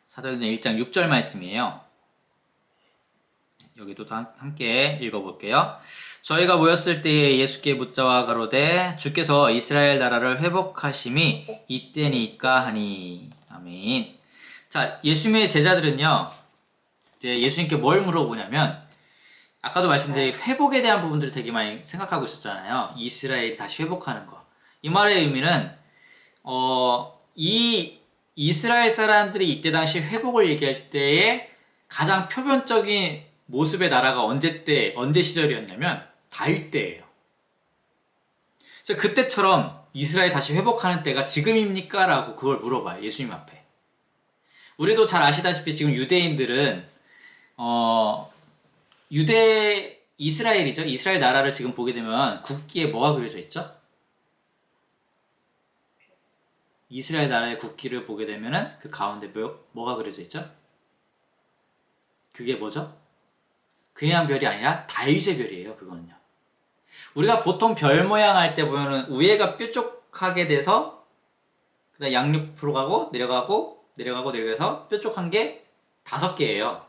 사도행전 1장 6절 말씀이에요. 여기도 함께 읽어볼게요. 저희가 모였을 때에 예수께 묻자와 가로되 주께서 이스라엘 나라를 회복하심이 이때니까 하니. 아멘. 자, 예수님의 제자들은요, 이제 예수님께 뭘 물어보냐면, 아까도 말씀드린 회복에 대한 부분들을 되게 많이 생각하고 있었잖아요. 이스라엘이 다시 회복하는 거. 이 말의 의미는 이 이스라엘 사람들이 이때 당시 회복을 얘기할 때에 가장 표면적인 모습의 나라가 언제 시절이었냐면 다윗 때예요. 그래서 그때처럼 이스라엘 다시 회복하는 때가 지금입니까? 라고 그걸 물어봐요. 예수님 앞에. 우리도 잘 아시다시피 지금 유대인들은 이스라엘이죠. 이스라엘 나라를 지금 보게 되면 국기에 뭐가 그려져 있죠? 이스라엘 나라의 국기를 보게 되면은 그 가운데 뭐가 그려져 있죠? 그게 뭐죠? 그냥 별이 아니라 다윗의 별이에요. 그거는요. 우리가 보통 별 모양 할 때 보면은 위에가 뾰족하게 돼서 그다음 양옆으로 가고 내려가서 뾰족한 게 5개예요.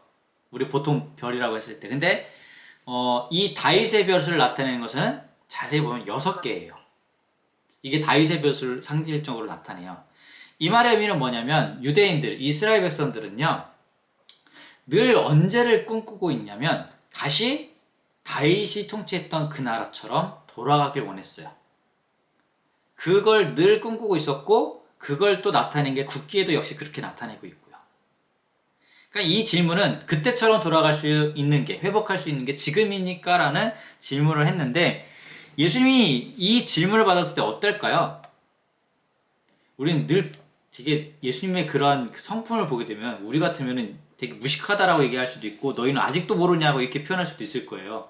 우리 보통 별이라고 했을 때. 근데 이 다윗의 별을 나타내는 것은 자세히 보면 6개예요. 이게 다윗의 벼슬을 상징적으로 나타내요. 이 말의 의미는 뭐냐면 유대인들, 이스라엘 백성들은요, 늘 언제를 꿈꾸고 있냐면 다시 다윗이 통치했던 그 나라처럼 돌아가길 원했어요. 그걸 늘 꿈꾸고 있었고 그걸 또 나타낸 게 국기에도 역시 그렇게 나타내고 있고요. 그러니까 이 질문은 그때처럼 돌아갈 수 있는 게, 회복할 수 있는 게 지금입니까? 라는 질문을 했는데 예수님이 이 질문을 받았을 때 어떨까요? 우리는 늘 되게 예수님의 그러한 성품을 보게 되면 우리 같으면 되게 무식하다라고 얘기할 수도 있고 너희는 아직도 모르냐고 이렇게 표현할 수도 있을 거예요.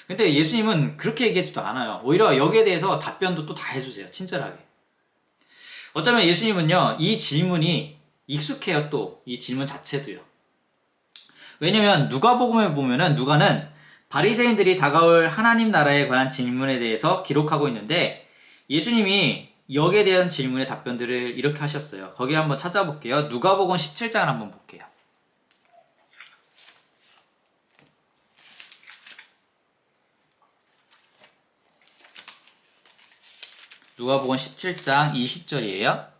근데 예수님은 그렇게 얘기하지도 않아요. 오히려 여기에 대해서 답변도 또 다 해주세요. 친절하게. 어쩌면 예수님은요, 이 질문이 익숙해요. 또 이 질문 자체도요. 왜냐면 누가복음에 보면은 누가는 바리새인들이 다가올 하나님 나라에 관한 질문에 대해서 기록하고 있는데 예수님이 여기에 대한 질문의 답변들을 이렇게 하셨어요. 거기 한번 찾아볼게요. 누가복음 17장을 한번 볼게요. 누가복음 17장 20절이에요.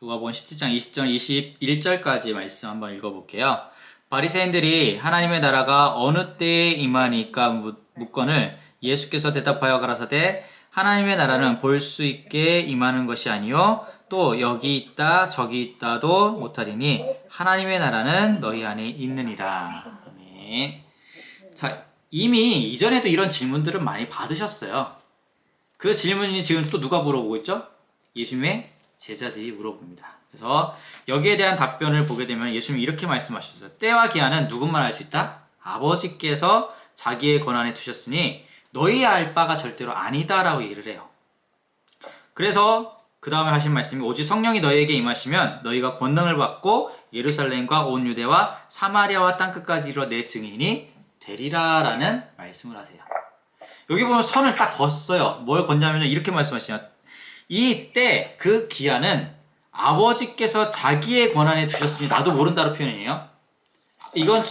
누가복음 17장 20절 21절까지 말씀 한번 읽어볼게요. 바리새인들이 하나님의 나라가 어느 때에 임하니까 묻거늘 예수께서 대답하여 가라사대 하나님의 나라는 볼 수 있게 임하는 것이 아니요 또 여기 있다 저기 있다도 못하리니 하나님의 나라는 너희 안에 있느니라. 아멘. 자, 이미 이전에도 이런 질문들은 많이 받으셨어요. 그 질문이 지금 또 누가 물어보고 있죠? 예수님의 제자들이 물어봅니다. 그래서 여기에 대한 답변을 보게 되면 예수님이 이렇게 말씀하셨어요. 때와 기한은 누구만 알 수 있다? 아버지께서 자기의 권한에 두셨으니 너희 알 바가 절대로 아니다라고 얘기를 해요. 그래서 그 다음에 하신 말씀이 오직 성령이 너희에게 임하시면 너희가 권능을 받고 예루살렘과 온 유대와 사마리아와 땅끝까지 이르러 내 증인이 되리라 라는 말씀을 하세요. 여기 보면 선을 딱 걷어요. 뭘 걷냐면 이렇게 말씀하시냐. 이때 그 기한은 아버지께서 자기의 권한에 두셨으니 나도 모른다로 표현이에요. 이건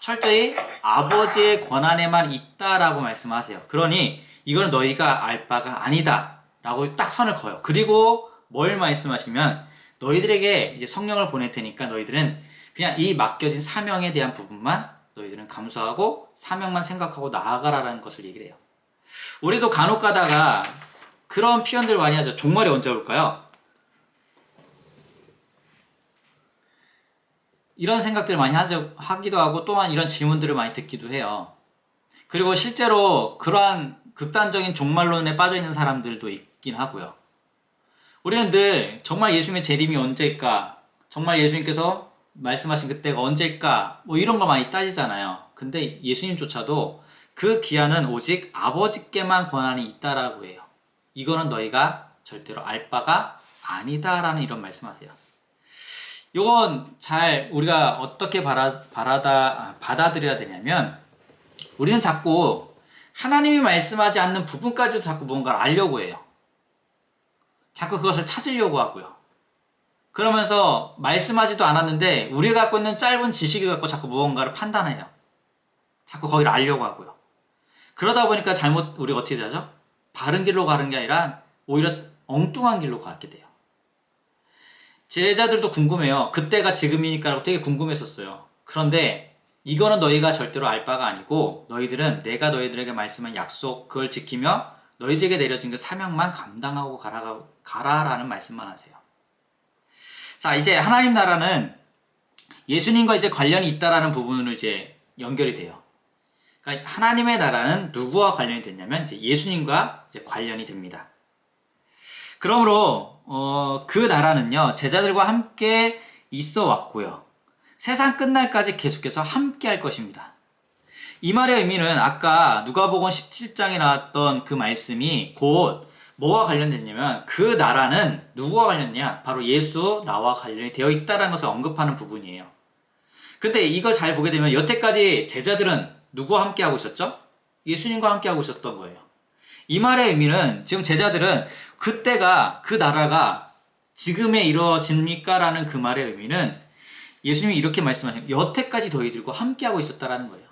철저히 아버지의 권한에만 있다라고 말씀하세요. 그러니 이건 너희가 알 바가 아니다 라고 딱 선을 그어요. 그리고 뭘 말씀하시면 너희들에게 이제 성령을 보낼 테니까 너희들은 그냥 이 맡겨진 사명에 대한 부분만 너희들은 감수하고 사명만 생각하고 나아가라라는 것을 얘기를 해요. 우리도 간혹 가다가 그런 표현들 많이 하죠. 종말이 언제 올까요? 이런 생각들을 많이 하기도 하고 또한 이런 질문들을 많이 듣기도 해요. 그리고 실제로 그러한 극단적인 종말론에 빠져 있는 사람들도 있긴 하고요. 우리는 늘 정말 예수님의 재림이 언제일까? 정말 예수님께서 말씀하신 그때가 언제일까? 뭐 이런 거 많이 따지잖아요. 근데 예수님조차도 그 기한은 오직 아버지께만 권한이 있다라고 해요. 이거는 너희가 절대로 알 바가 아니다라는 이런 말씀하세요. 이건 잘 우리가 어떻게 받아들여야 되냐면 우리는 자꾸 하나님이 말씀하지 않는 부분까지도 자꾸 뭔가를 알려고 해요. 자꾸 그것을 찾으려고 하고요. 그러면서 말씀하지도 않았는데 우리가 갖고 있는 짧은 지식을 갖고 자꾸 무언가를 판단해요. 자꾸 거기를 알려고 하고요. 그러다 보니까 우리가 어떻게 되죠? 바른 길로 가는 게 아니라 오히려 엉뚱한 길로 가게 돼요. 제자들도 궁금해요. 그때가 지금이니까라고 되게 궁금했었어요. 그런데 이거는 너희가 절대로 알 바가 아니고 너희들은 내가 너희들에게 말씀한 약속 그걸 지키며 너희들에게 내려진 그 사명만 감당하고 가라라는 말씀만 하세요. 자, 이제 하나님 나라는 예수님과 이제 관련이 있다라는 부분으로 이제 연결이 돼요. 그러니까 하나님의 나라는 누구와 관련이 됐냐면 이제 예수님과 이제 관련이 됩니다. 그러므로 그 나라는요 제자들과 함께 있어 왔고요. 세상 끝날까지 계속해서 함께 할 것입니다. 이 말의 의미는 아까 누가복음 17장에 나왔던 그 말씀이 곧 뭐와 관련됐냐면 그 나라는 누구와 관련이냐? 바로 예수 나와 관련이 되어 있다는 것을 언급하는 부분이에요. 근데 이걸 잘 보게 되면 여태까지 제자들은 누구와 함께 하고 있었죠? 예수님과 함께 하고 있었던 거예요. 이 말의 의미는 지금 제자들은 그때가 그 나라가 지금에 이루어집니까? 라는 그 말의 의미는 예수님이 이렇게 말씀하신 여태까지 너희들과 함께하고 있었다라는 거예요.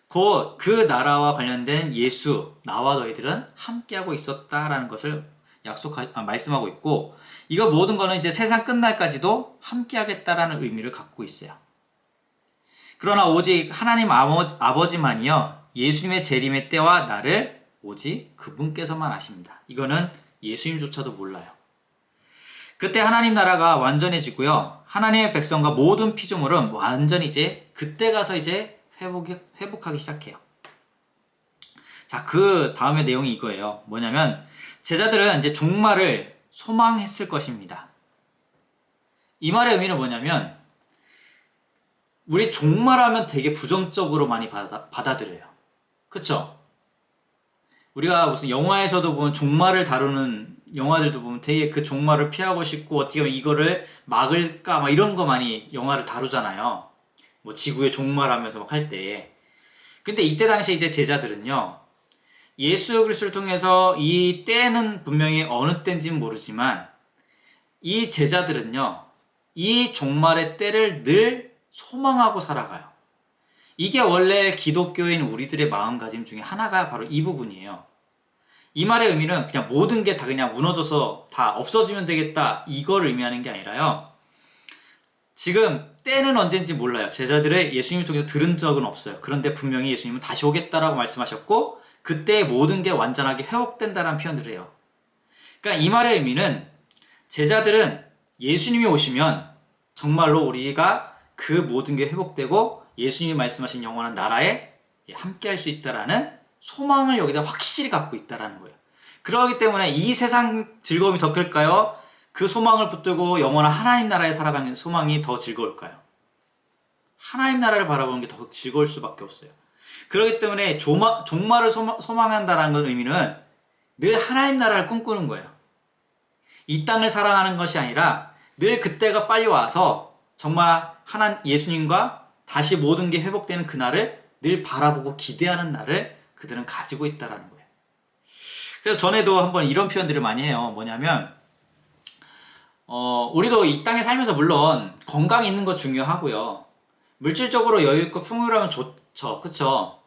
곧 그 나라와 관련된 예수, 나와 너희들은 함께하고 있었다라는 것을 말씀하고 있고 이거 모든 거는 이제 세상 끝날까지도 함께하겠다라는 의미를 갖고 있어요. 그러나 오직 하나님 아버지만이요 예수님의 재림의 때와 날을 오직 그분께서만 아십니다. 이거는 예수님조차도 몰라요. 그때 하나님 나라가 완전해지고요. 하나님의 백성과 모든 피조물은 완전히 이제 그때 가서 이제 회복하기 시작해요. 자, 그 다음의 내용이 이거예요. 뭐냐면 제자들은 이제 종말을 소망했을 것입니다. 이 말의 의미는 뭐냐면 우리 종말하면 되게 부정적으로 많이 받아들여요. 그쵸? 우리가 무슨 영화에서도 보면 종말을 다루는 영화들도 보면 되게 그 종말을 피하고 싶고 어떻게 하면 이거를 막을까 막 이런 거 많이 영화를 다루잖아요. 뭐 지구의 종말하면서 막 할 때. 근데 이때 당시 이제 제자들은요. 예수 그리스도를 통해서 이 때는 분명히 어느 때인지는 모르지만 이 제자들은요. 이 종말의 때를 늘 소망하고 살아가요. 이게 원래 기독교인 우리들의 마음가짐 중에 하나가 바로 이 부분이에요. 이 말의 의미는 그냥 모든 게 다 그냥 무너져서 다 없어지면 되겠다 이걸 의미하는 게 아니라요. 지금 때는 언제인지 몰라요. 제자들의 예수님을 통해서 들은 적은 없어요. 그런데 분명히 예수님은 다시 오겠다라고 말씀하셨고 그때 모든 게 완전하게 회복된다라는 표현을 해요. 그러니까 이 말의 의미는 제자들은 예수님이 오시면 정말로 우리가 그 모든 게 회복되고 예수님이 말씀하신 영원한 나라에 함께 할 수 있다라는 소망을 여기다 확실히 갖고 있다라는 거예요. 그렇기 때문에 이 세상 즐거움이 더 클까요? 그 소망을 붙들고 영원한 하나님 나라에 살아가는 소망이 더 즐거울까요? 하나님 나라를 바라보는 게 더 즐거울 수밖에 없어요. 그렇기 때문에 종말을 소망한다는 의미는 늘 하나님 나라를 꿈꾸는 거예요. 이 땅을 사랑하는 것이 아니라 늘 그때가 빨리 와서 정말 예수님과 다시 모든 게 회복되는 그날을 늘 바라보고 기대하는 날을 그들은 가지고 있다는 거예요. 그래서 전에도 한번 이런 표현들을 많이 해요. 뭐냐면 우리도 이 땅에 살면서 물론 건강이 있는 거 중요하고요. 물질적으로 여유있고 풍요로우면 좋죠. 그쵸?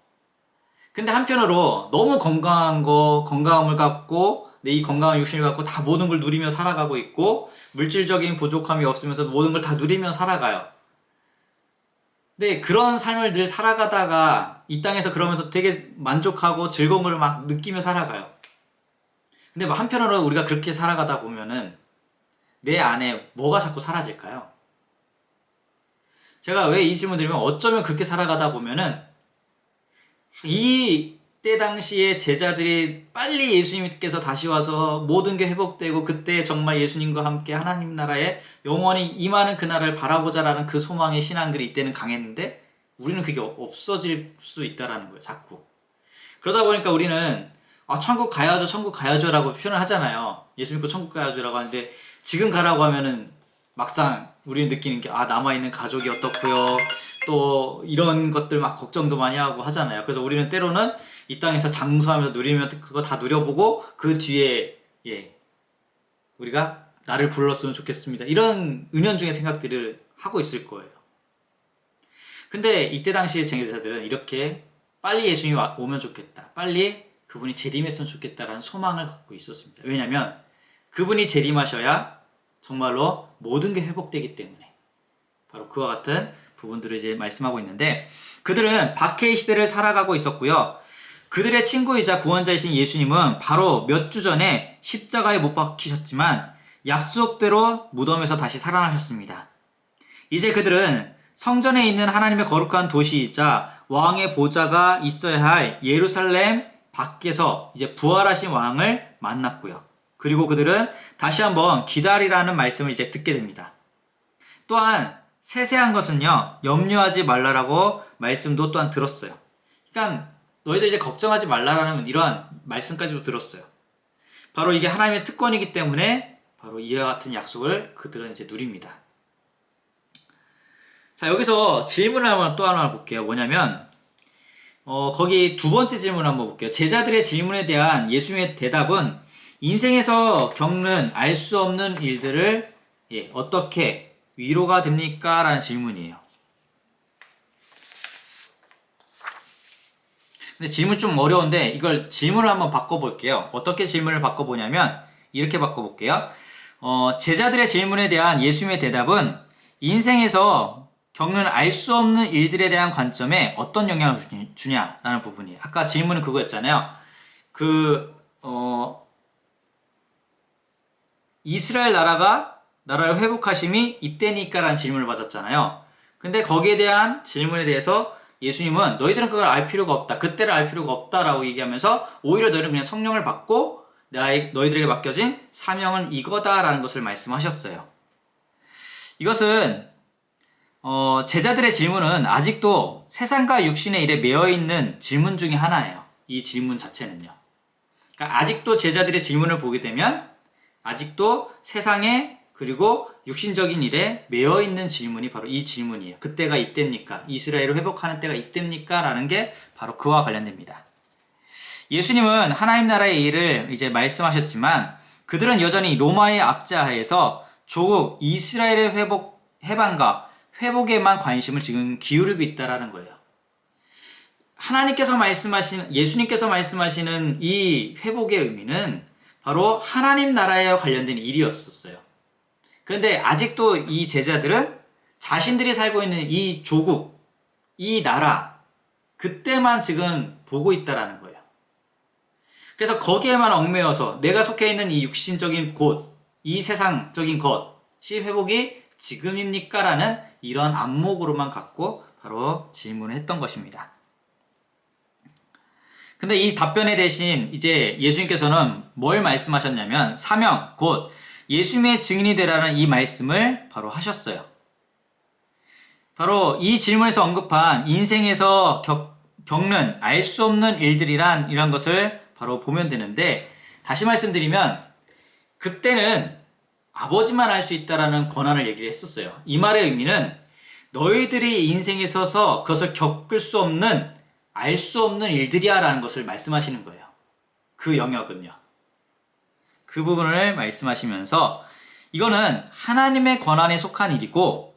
근데 한편으로 너무 건강함을 갖고 이 건강한 육신을 갖고 다 모든 걸 누리며 살아가고 있고 물질적인 부족함이 없으면서 모든 걸 다 누리며 살아가요. 근데 그런 삶을 늘 살아가다가 이 땅에서 그러면서 되게 만족하고 즐거운 걸 막 느끼며 살아가요. 근데 한편으로 우리가 그렇게 살아가다 보면은 내 안에 뭐가 자꾸 사라질까요? 제가 왜 이 질문 드리면 어쩌면 그렇게 살아가다 보면은 이때 당시에 제자들이 빨리 예수님께서 다시 와서 모든 게 회복되고 그때 정말 예수님과 함께 하나님 나라에 영원히 임하는 그 나라를 바라보자라는 그 소망의 신앙들이 이때는 강했는데 우리는 그게 없어질 수 있다라는 거예요. 자꾸. 그러다 보니까 우리는 천국 가야죠, 천국 가야죠라고 표현을 하잖아요. 예수 믿고 천국 가야죠라고 하는데 지금 가라고 하면은 막상 우리는 느끼는 게 남아있는 가족이 어떻고요. 또 이런 것들 막 걱정도 많이 하고 하잖아요. 그래서 우리는 때로는 이 땅에서 장수하면서 누리면 그거 다 누려보고 그 뒤에 우리가 나를 불렀으면 좋겠습니다. 이런 은연중의 생각들을 하고 있을 거예요. 근데 이때 당시의 제자들은 이렇게 빨리 예수님이 오면 좋겠다. 빨리 그분이 재림했으면 좋겠다라는 소망을 갖고 있었습니다. 왜냐하면 그분이 재림하셔야 정말로 모든 게 회복되기 때문에 바로 그와 같은 부분들을 이제 말씀하고 있는데 그들은 박해의 시대를 살아가고 있었고요. 그들의 친구이자 구원자이신 예수님은 바로 몇 주 전에 십자가에 못 박히셨지만 약속대로 무덤에서 다시 살아나셨습니다. 이제 그들은 성전에 있는 하나님의 거룩한 도시이자 왕의 보좌가 있어야 할 예루살렘 밖에서 이제 부활하신 왕을 만났고요. 그리고 그들은 다시 한번 기다리라는 말씀을 이제 듣게 됩니다. 또한 세세한 것은요, 염려하지 말라라고 말씀도 또한 들었어요. 그러니까 너희들 이제 걱정하지 말라라는 이러한 말씀까지도 들었어요. 바로 이게 하나님의 특권이기 때문에 바로 이와 같은 약속을 그들은 이제 누립니다. 자, 여기서 질문을 또 하나 볼게요. 뭐냐면 거기 두 번째 질문 한번 볼게요. 제자들의 질문에 대한 예수님의 대답은 인생에서 겪는 알 수 없는 일들을 어떻게 위로가 됩니까? 라는 질문이에요. 근데 질문 좀 어려운데 이걸 질문을 한번 바꿔볼게요. 어떻게 질문을 바꿔보냐면 이렇게 바꿔볼게요. 제자들의 질문에 대한 예수님의 대답은 인생에서 겪는 알 수 없는 일들에 대한 관점에 어떤 영향을 주냐라는 부분이에요. 아까 질문은 그거였잖아요. 이스라엘 나라를 회복하심이 이때니까 라는 질문을 받았잖아요. 근데 거기에 대한 질문에 대해서 예수님은 너희들은 그걸 알 필요가 없다. 그때를 알 필요가 없다라고 얘기하면서 오히려 너희는 그냥 성령을 받고 너희들에게 맡겨진 사명은 이거다라는 것을 말씀하셨어요. 이것은 제자들의 질문은 아직도 세상과 육신의 일에 매여있는 질문 중에 하나예요. 이 질문 자체는요. 그러니까 아직도 제자들의 질문을 보게 되면 아직도 세상에 그리고 육신적인 일에 매여있는 질문이 바로 이 질문이에요. 그때가 이때입니까? 이스라엘을 회복하는 때가 이때입니까? 라는 게 바로 그와 관련됩니다. 예수님은 하나님 나라의 일을 이제 말씀하셨지만 그들은 여전히 로마의 압제하에서 조국 이스라엘의 해방과 회복에만 관심을 지금 기울이고 있다라는 거예요. 예수님께서 말씀하시는 이 회복의 의미는 바로 하나님 나라에 관련된 일이었었어요. 그런데 아직도 이 제자들은 자신들이 살고 있는 이 조국, 이 나라, 그때만 지금 보고 있다라는 거예요. 그래서 거기에만 얽매여서 내가 속해 있는 이 육신적인 곳, 이 세상적인 것이 회복이 지금입니까? 라는 이런 안목으로만 갖고 바로 질문을 했던 것입니다. 근데 이 답변에 대신 이제 예수님께서는 뭘 말씀하셨냐면 사명, 곧 예수님의 증인이 되라는 이 말씀을 바로 하셨어요. 바로 이 질문에서 언급한 인생에서 겪는 알 수 없는 일들이란 이런 것을 바로 보면 되는데 다시 말씀드리면 그때는 아버지만 알 수 있다라는 권한을 얘기를 했었어요. 이 말의 의미는 너희들이 인생에 있어서 그것을 겪을 수 없는 알 수 없는 일들이야 라는 것을 말씀하시는 거예요. 그 영역은요. 그 부분을 말씀하시면서 이거는 하나님의 권한에 속한 일이고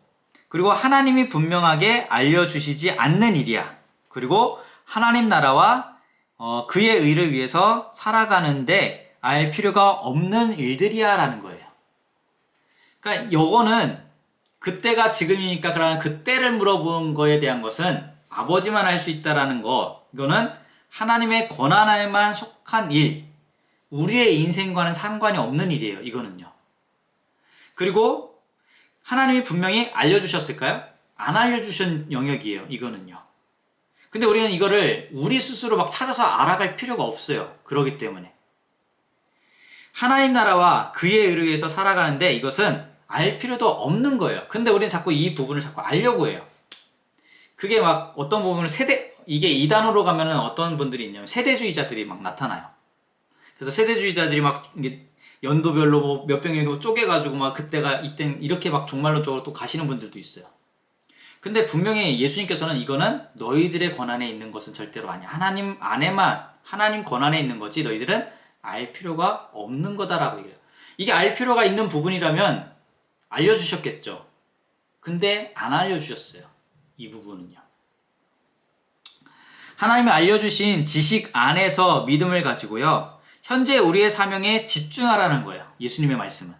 그리고 하나님이 분명하게 알려주시지 않는 일이야. 그리고 하나님 나라와 그의 의를 위해서 살아가는데 알 필요가 없는 일들이야 라는 거예요. 그러니까 요거는 그때가 지금이니까 그러는 그때를 물어본 거에 대한 것은 아버지만 알 수 있다라는 거, 이거는 하나님의 권한에만 속한 일, 우리의 인생과는 상관이 없는 일이에요. 이거는요. 그리고 하나님이 분명히 알려주셨을까요? 안 알려주신 영역이에요. 이거는요. 근데 우리는 이거를 우리 스스로 막 찾아서 알아갈 필요가 없어요. 그러기 때문에. 하나님 나라와 그의 의를 위해서 살아가는데 이것은 알 필요도 없는 거예요. 근데 우리는 자꾸 이 부분을 자꾸 알려고 해요. 그게 막 어떤 부분을 이게 2단으로 가면은 어떤 분들이 있냐면 세대주의자들이 막 나타나요. 그래서 세대주의자들이 막 연도별로 뭐 몇 병이고 쪼개가지고 막 그때가 이땐 이렇게 막 종말론 쪽으로 또 가시는 분들도 있어요. 근데 분명히 예수님께서는 이거는 너희들의 권한에 있는 것은 절대로 아니야. 하나님 안에만, 하나님 권한에 있는 거지 너희들은 알 필요가 없는 거다라고 얘기해요. 이게 알 필요가 있는 부분이라면 알려주셨겠죠. 근데 안 알려주셨어요. 이 부분은요. 하나님이 알려주신 지식 안에서 믿음을 가지고요. 현재 우리의 사명에 집중하라는 거예요. 예수님의 말씀은.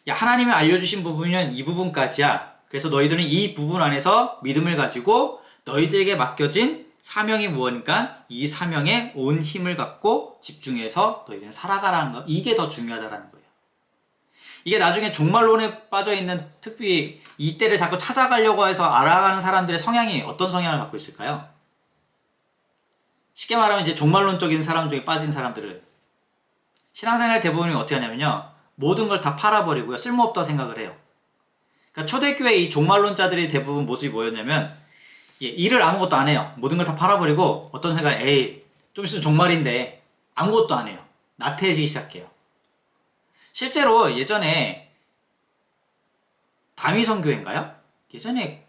야, 하나님이 알려주신 부분은 이 부분까지야. 그래서 너희들은 이 부분 안에서 믿음을 가지고 너희들에게 맡겨진 사명이 무엇이니까 이 사명에 온 힘을 갖고 집중해서 너희들은 살아가라는 거. 이게 더 중요하다는 거예요. 이게 나중에 종말론에 빠져있는 특히 이때를 자꾸 찾아가려고 해서 알아가는 사람들의 성향이 어떤 성향을 갖고 있을까요? 쉽게 말하면 이제 종말론적인 사람 중에 빠진 사람들은 신앙생활 대부분이 어떻게 하냐면요. 모든 걸 다 팔아버리고요. 쓸모없다고 생각을 해요. 그러니까 초대교회 이 종말론자들이 대부분 모습이 뭐였냐면 일을 아무것도 안 해요. 모든 걸 다 팔아버리고 어떤 생각, 좀 있으면 종말인데 아무것도 안 해요. 나태해지기 시작해요. 실제로 예전에 다미성교회인가요? 예전에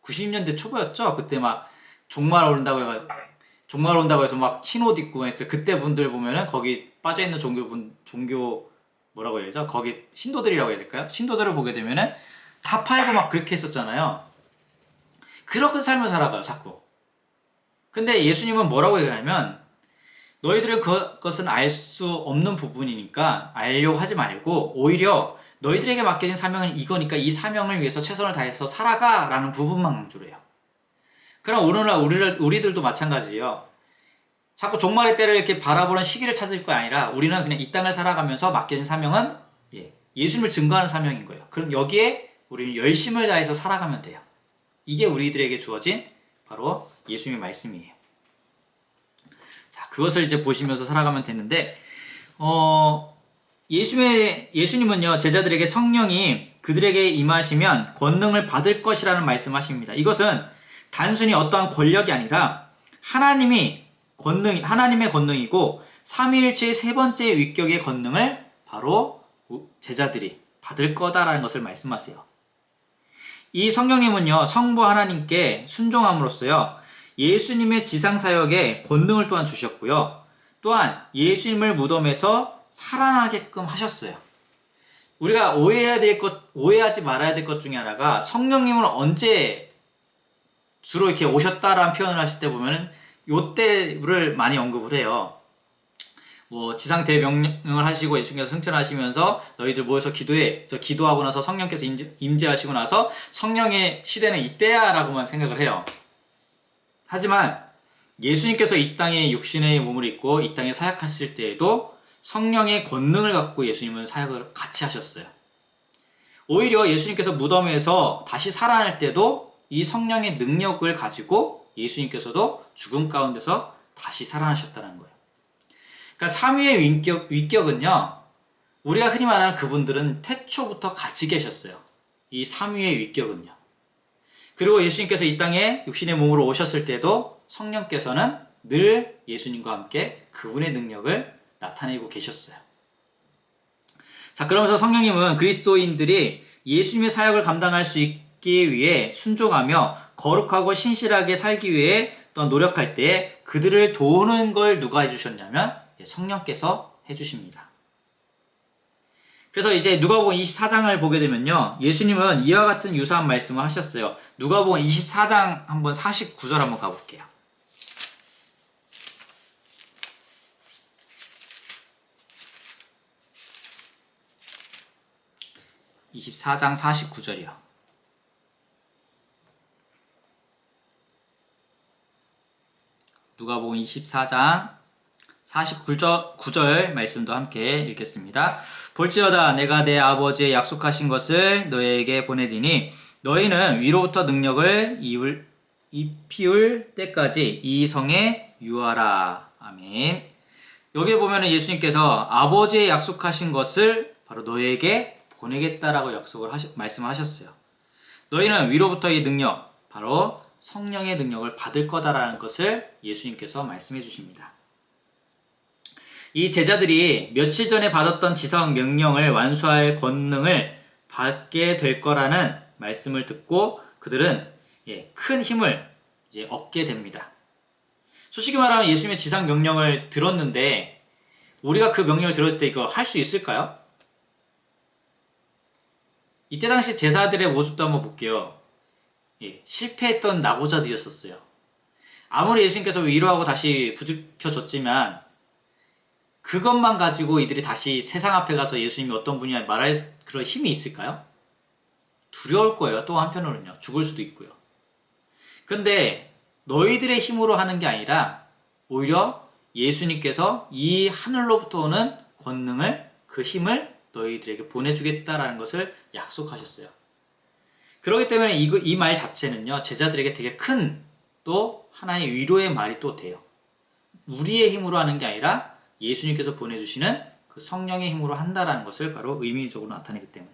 90년대 초보였죠? 그때 막 종말 온다고 해서 막 흰 옷 입고 했어요. 그때 분들 보면은 거기 빠져있는 종교 뭐라고 해야죠? 거기 신도들이라고 해야 될까요? 신도들을 보게 되면은 다 팔고 막 그렇게 했었잖아요. 그렇게 삶을 살아가요, 자꾸. 근데 예수님은 뭐라고 얘기하냐면 너희들은 그것은 알 수 없는 부분이니까 알려고 하지 말고 오히려 너희들에게 맡겨진 사명은 이거니까 이 사명을 위해서 최선을 다해서 살아가 라는 부분만 강조를 해요. 그럼 오늘날 우리들도 마찬가지예요. 자꾸 종말의 때를 이렇게 바라보는 시기를 찾을 거 아니라 우리는 그냥 이 땅을 살아가면서 맡겨진 사명은 예수님을 증거하는 사명인 거예요. 그럼 여기에 우리는 열심을 다해서 살아가면 돼요. 이게 우리들에게 주어진 바로 예수님의 말씀이에요. 자, 그것을 이제 보시면서 살아가면 되는데, 예수님은요, 제자들에게 성령이 그들에게 임하시면 권능을 받을 것이라는 말씀하십니다. 이것은 단순히 어떠한 권력이 아니라 하나님의 권능이고 삼위일체의 세 번째 위격의 권능을 바로 제자들이 받을 거다라는 것을 말씀하세요. 이 성령님은요, 성부 하나님께 순종함으로써요, 예수님의 지상사역에 권능을 또한 주셨고요. 또한 예수님을 무덤에서 살아나게끔 하셨어요. 우리가 오해하지 말아야 될 것 중에 하나가 성령님은 언제 주로 이렇게 오셨다라는 표현을 하실 때 보면은 요때를 많이 언급을 해요. 뭐 지상 대명령을 하시고 예수님께서 승천하시면서 너희들 모여서 기도해. 기도하고 나서 성령께서 임재하시고 나서 성령의 시대는 이때야 라고만 생각을 해요. 하지만 예수님께서 이 땅에 육신의 몸을 입고 이 땅에 사역하실 때에도 성령의 권능을 갖고 예수님은 사역을 같이 하셨어요. 오히려 예수님께서 무덤에서 다시 살아날 때도 이 성령의 능력을 가지고 예수님께서도 죽음 가운데서 다시 살아나셨다는 거예요. 그러니까 삼위의 위격은요, 우리가 흔히 말하는 그분들은 태초부터 같이 계셨어요. 이 삼위의 위격은요. 그리고 예수님께서 이 땅에 육신의 몸으로 오셨을 때도 성령께서는 늘 예수님과 함께 그분의 능력을 나타내고 계셨어요. 자, 그러면서 성령님은 그리스도인들이 예수님의 사역을 감당할 수 있기 위해 순종하며 거룩하고 신실하게 살기 위해 또 노력할 때 그들을 도우는 걸 누가 해주셨냐면 성령께서 해주십니다. 그래서 이제 누가복음 24장을 보게 되면요, 예수님은 이와 같은 유사한 말씀을 하셨어요. 누가복음 24장 한번 49절 한번 가볼게요. 24장 49절이요. 누가복음 24장 49절 말씀도 함께 읽겠습니다. 볼지어다 내가 내 아버지의 약속하신 것을 너에게 보내리니 너희는 위로부터 능력을 입히울 때까지 이 성에 유하라. 아멘. 여기에 보면은 예수님께서 아버지의 약속하신 것을 바로 너희에게 보내겠다라고 말씀하셨어요. 너희는 위로부터 이 능력, 바로 성령의 능력을 받을 거다라는 것을 예수님께서 말씀해 주십니다. 이 제자들이 며칠 전에 받았던 지성 명령을 완수할 권능을 받게 될 거라는 말씀을 듣고 그들은 큰 힘을 이제 얻게 됩니다. 솔직히 말하면 예수님의 지상 명령을 들었는데 우리가 그 명령을 들었을 때 이거 할 수 있을까요? 이때 당시 제자들의 모습도 한번 볼게요. 실패했던 낙오자들이었어요. 아무리 예수님께서 위로하고 다시 부추겨줬지만 그것만 가지고 이들이 다시 세상 앞에 가서 예수님이 어떤 분이냐 말할 그런 힘이 있을까요? 두려울 거예요. 또 한편으로는요. 죽을 수도 있고요. 근데 너희들의 힘으로 하는 게 아니라 오히려 예수님께서 이 하늘로부터 오는 권능을, 그 힘을 너희들에게 보내주겠다라는 것을 약속하셨어요. 그렇기 때문에 이 말 자체는요, 제자들에게 되게 큰 또 하나의 위로의 말이 또 돼요. 우리의 힘으로 하는 게 아니라 예수님께서 보내주시는 그 성령의 힘으로 한다라는 것을 바로 의미적으로 나타내기 때문에.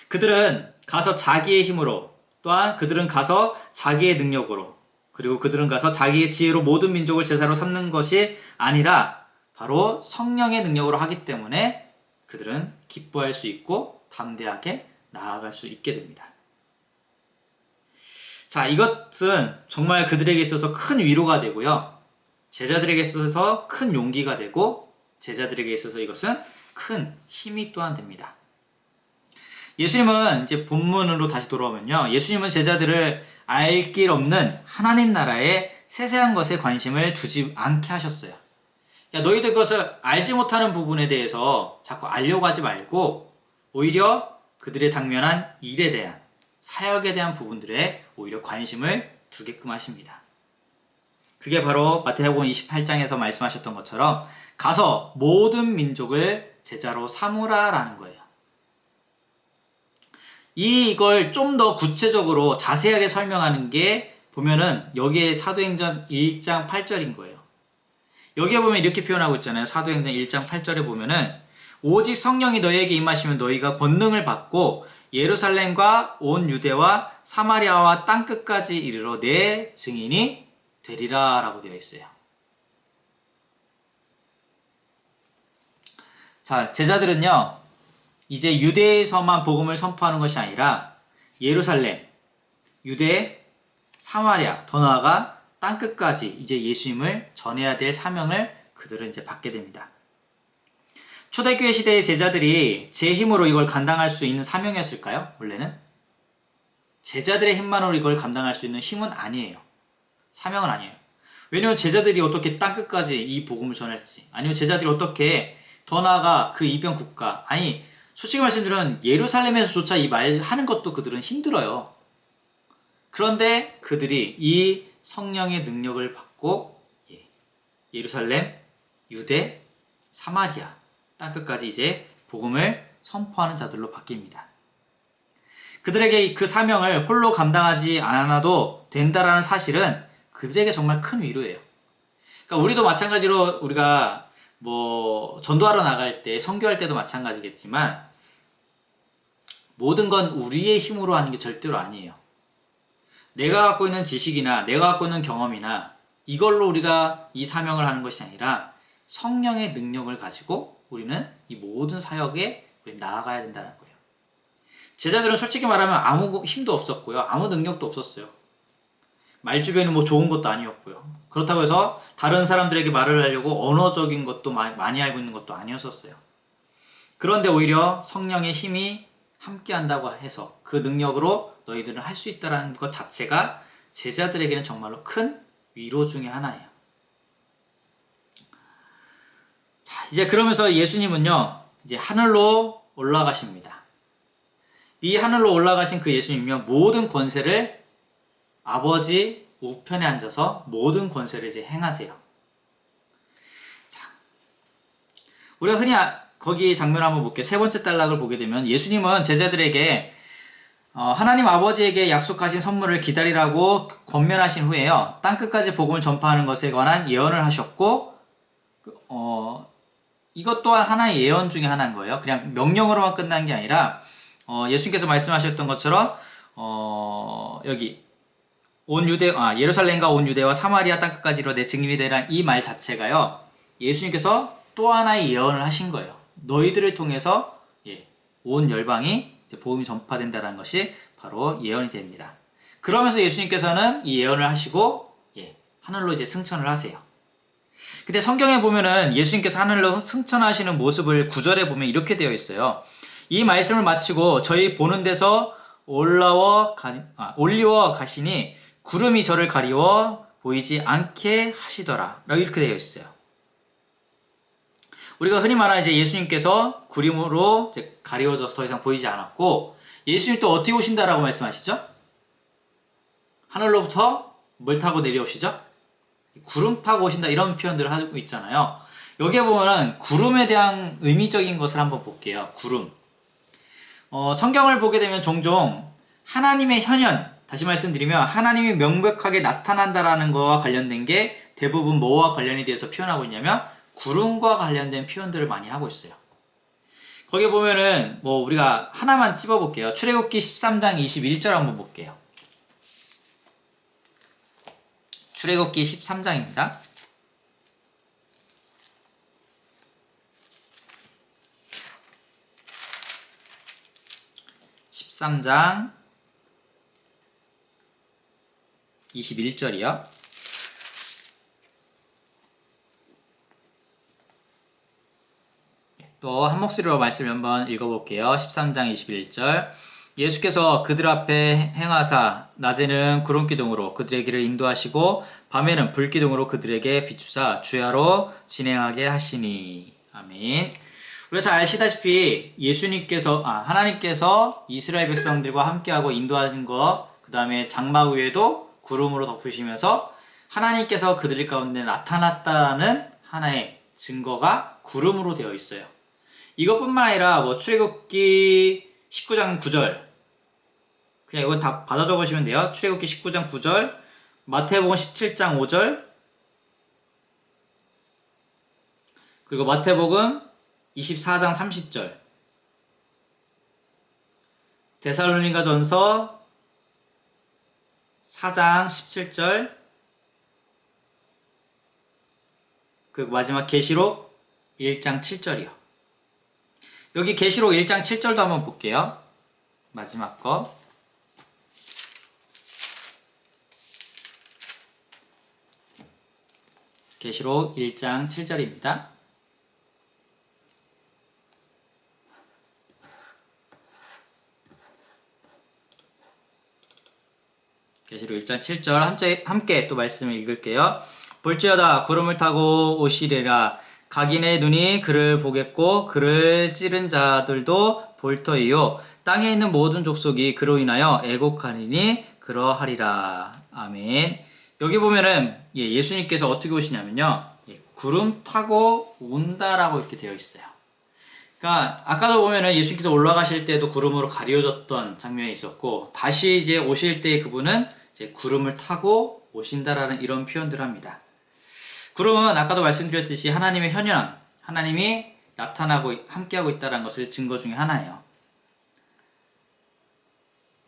그들은 가서 자기의 힘으로, 또한 그들은 가서 자기의 능력으로, 그리고 그들은 가서 자기의 지혜로 모든 민족을 제사로 삼는 것이 아니라 바로 성령의 능력으로 하기 때문에 그들은 기뻐할 수 있고 담대하게 나아갈 수 있게 됩니다. 자, 이것은 정말 그들에게 있어서 큰 위로가 되고요. 제자들에게 있어서 큰 용기가 되고 제자들에게 있어서 이것은 큰 힘이 또한 됩니다. 예수님은 이제 본문으로 다시 돌아오면요. 예수님은 제자들을 알 길 없는 하나님 나라의 세세한 것에 관심을 두지 않게 하셨어요. 야, 너희들 그것을 알지 못하는 부분에 대해서 자꾸 알려고 하지 말고 오히려 그들의 당면한 일에 대한 사역에 대한 부분들에 오히려 관심을 두게끔 하십니다. 그게 바로 마태복음 28장에서 말씀하셨던 것처럼 가서 모든 민족을 제자로 삼으라라는 거예요. 이걸 좀 더 구체적으로 자세하게 설명하는 게 보면은 여기에 사도행전 1장 8절인 거예요. 여기에 보면 이렇게 표현하고 있잖아요. 사도행전 1장 8절에 보면은 오직 성령이 너희에게 임하시면 너희가 권능을 받고 예루살렘과 온 유대와 사마리아와 땅끝까지 이르러 내 증인이 되리라 라고 되어 있어요. 자, 제자들은요 이제 유대에서만 복음을 선포하는 것이 아니라 예루살렘, 유대, 사마리아, 더 나아가 땅끝까지 이제 예수님을 전해야 될 사명을 그들은 이제 받게 됩니다. 초대교회 시대의 제자들이 제 힘으로 이걸 감당할 수 있는 사명이었을까요? 원래는? 제자들의 힘만으로 이걸 감당할 수 있는 힘은 아니에요. 사명은 아니에요. 왜냐하면 제자들이 어떻게 땅끝까지 이 복음을 전할지, 아니면 제자들이 어떻게 더 나아가 그 이변 국가, 아니 솔직히 말씀드리면 예루살렘에서조차 이 말 하는 것도 그들은 힘들어요. 그런데 그들이 이 성령의 능력을 받고 예루살렘, 유대, 사마리아 땅끝까지 이제 복음을 선포하는 자들로 바뀝니다. 그들에게 그 사명을 홀로 감당하지 않아도 된다라는 사실은 그들에게 정말 큰 위로예요. 그러니까 우리도 마찬가지로 우리가 뭐 전도하러 나갈 때, 선교할 때도 마찬가지겠지만 모든 건 우리의 힘으로 하는 게 절대로 아니에요. 내가 갖고 있는 지식이나 내가 갖고 있는 경험이나 이걸로 우리가 이 사명을 하는 것이 아니라 성령의 능력을 가지고 우리는 이 모든 사역에 나아가야 된다는 거예요. 제자들은 솔직히 말하면 아무 힘도 없었고요. 아무 능력도 없었어요. 말주변이 뭐 좋은 것도 아니었고요. 그렇다고 해서 다른 사람들에게 말을 하려고 언어적인 것도 많이 알고 있는 것도 아니었었어요. 그런데 오히려 성령의 힘이 함께 한다고 해서 그 능력으로 너희들은 할 수 있다는 것 자체가 제자들에게는 정말로 큰 위로 중에 하나예요. 자, 이제 그러면서 예수님은요, 이제 하늘로 올라가십니다. 이 하늘로 올라가신 그 예수님이요, 모든 권세를 아버지 우편에 앉아서 모든 권세를 이제 행하세요. 자, 우리가 흔히 거기 장면 한번 볼게요. 세 번째 단락을 보게 되면 예수님은 제자들에게 하나님 아버지에게 약속하신 선물을 기다리라고 권면하신 후에요. 땅끝까지 복음을 전파하는 것에 관한 예언을 하셨고, 이것 또한 하나의 예언 중에 하나인 거예요. 그냥 명령으로만 끝난 게 아니라, 예수님께서 말씀하셨던 것처럼, 여기, 예루살렘과 온 유대와 사마리아 땅끝까지로 내 증인이 되라 이 말 자체가요. 예수님께서 또 하나의 예언을 하신 거예요. 너희들을 통해서 온 열방이 이제 복음이 전파된다는 것이 바로 예언이 됩니다. 그러면서 예수님께서는 이 예언을 하시고 하늘로 이제 승천을 하세요. 근데 성경에 보면은 예수님께서 하늘로 승천하시는 모습을 구절에 보면 이렇게 되어 있어요. 이 말씀을 마치고 저희 보는 데서 올리워 가시니 구름이 저를 가리워 보이지 않게 하시더라. 이렇게 되어 있어요. 우리가 흔히 말하는 이제 예수님께서 구름으로 이제 가리워져서 더 이상 보이지 않았고, 예수님 또 어떻게 오신다라고 말씀하시죠? 하늘로부터 뭘 타고 내려오시죠? 구름 타고 오신다 이런 표현들을 하고 있잖아요. 여기에 보면은 구름에 대한 의미적인 것을 한번 볼게요. 구름. 성경을 보게 되면 종종 하나님의 현현, 다시 말씀드리면 하나님이 명백하게 나타난다라는 거와 관련된 게 대부분 뭐와 관련이 돼서 표현하고 있냐면 구름과 관련된 표현들을 많이 하고 있어요. 거기에 보면은 우리가 하나만 찝어볼게요. 출애굽기 13장 21절 한번 볼게요. 출애굽기 13장입니다. (13장) 21절이요. 또 한 목소리로 말씀을 한번 읽어볼게요. 13장 21절. 예수께서 그들 앞에 행하사 낮에는 구름기둥으로 그들의 길을 인도하시고 밤에는 불기둥으로 그들에게 비추사 주야로 진행하게 하시니. 아멘. 우리가 잘 아시다시피 하나님께서 이스라엘 백성들과 함께하고 인도하는 것, 그 다음에 장막 위에도 구름으로 덮으시면서 하나님께서 그들 가운데 나타났다는 하나의 증거가 구름으로 되어 있어요. 이것뿐만 아니라 출애굽기 19장 9절, 그냥 이건 다 받아 적으시면 돼요. 출애굽기 19장 9절, 마태복음 17장 5절, 그리고 마태복음 24장 30절, 데살로니가전서 4장 17절, 그리고 마지막 계시록 1장 7절이요. 여기 계시록 1장 7절도 한번 볼게요. 마지막 거. 계시록 1장 7절입니다. 계시록 1장 7절 함께 또 말씀을 읽을게요. 볼지어다 구름을 타고 오시리라. 각인의 눈이 그를 보겠고 그를 찌른 자들도 볼 터이요 땅에 있는 모든 족속이 그로 인하여 애곡하리니 그러하리라. 아멘. 여기 보면은 예수님께서 어떻게 오시냐면요, 구름 타고 온다라고 이렇게 되어 있어요. 그러니까 아까도 보면은 예수님께서 올라가실 때도 구름으로 가려졌던 장면이 있었고, 다시 이제 오실 때 그분은 이제 구름을 타고 오신다라는 이런 표현들을 합니다. 구름은 아까도 말씀드렸듯이 하나님의 현현, 하나님이 나타나고 함께하고 있다는 것을 증거 중에 하나예요.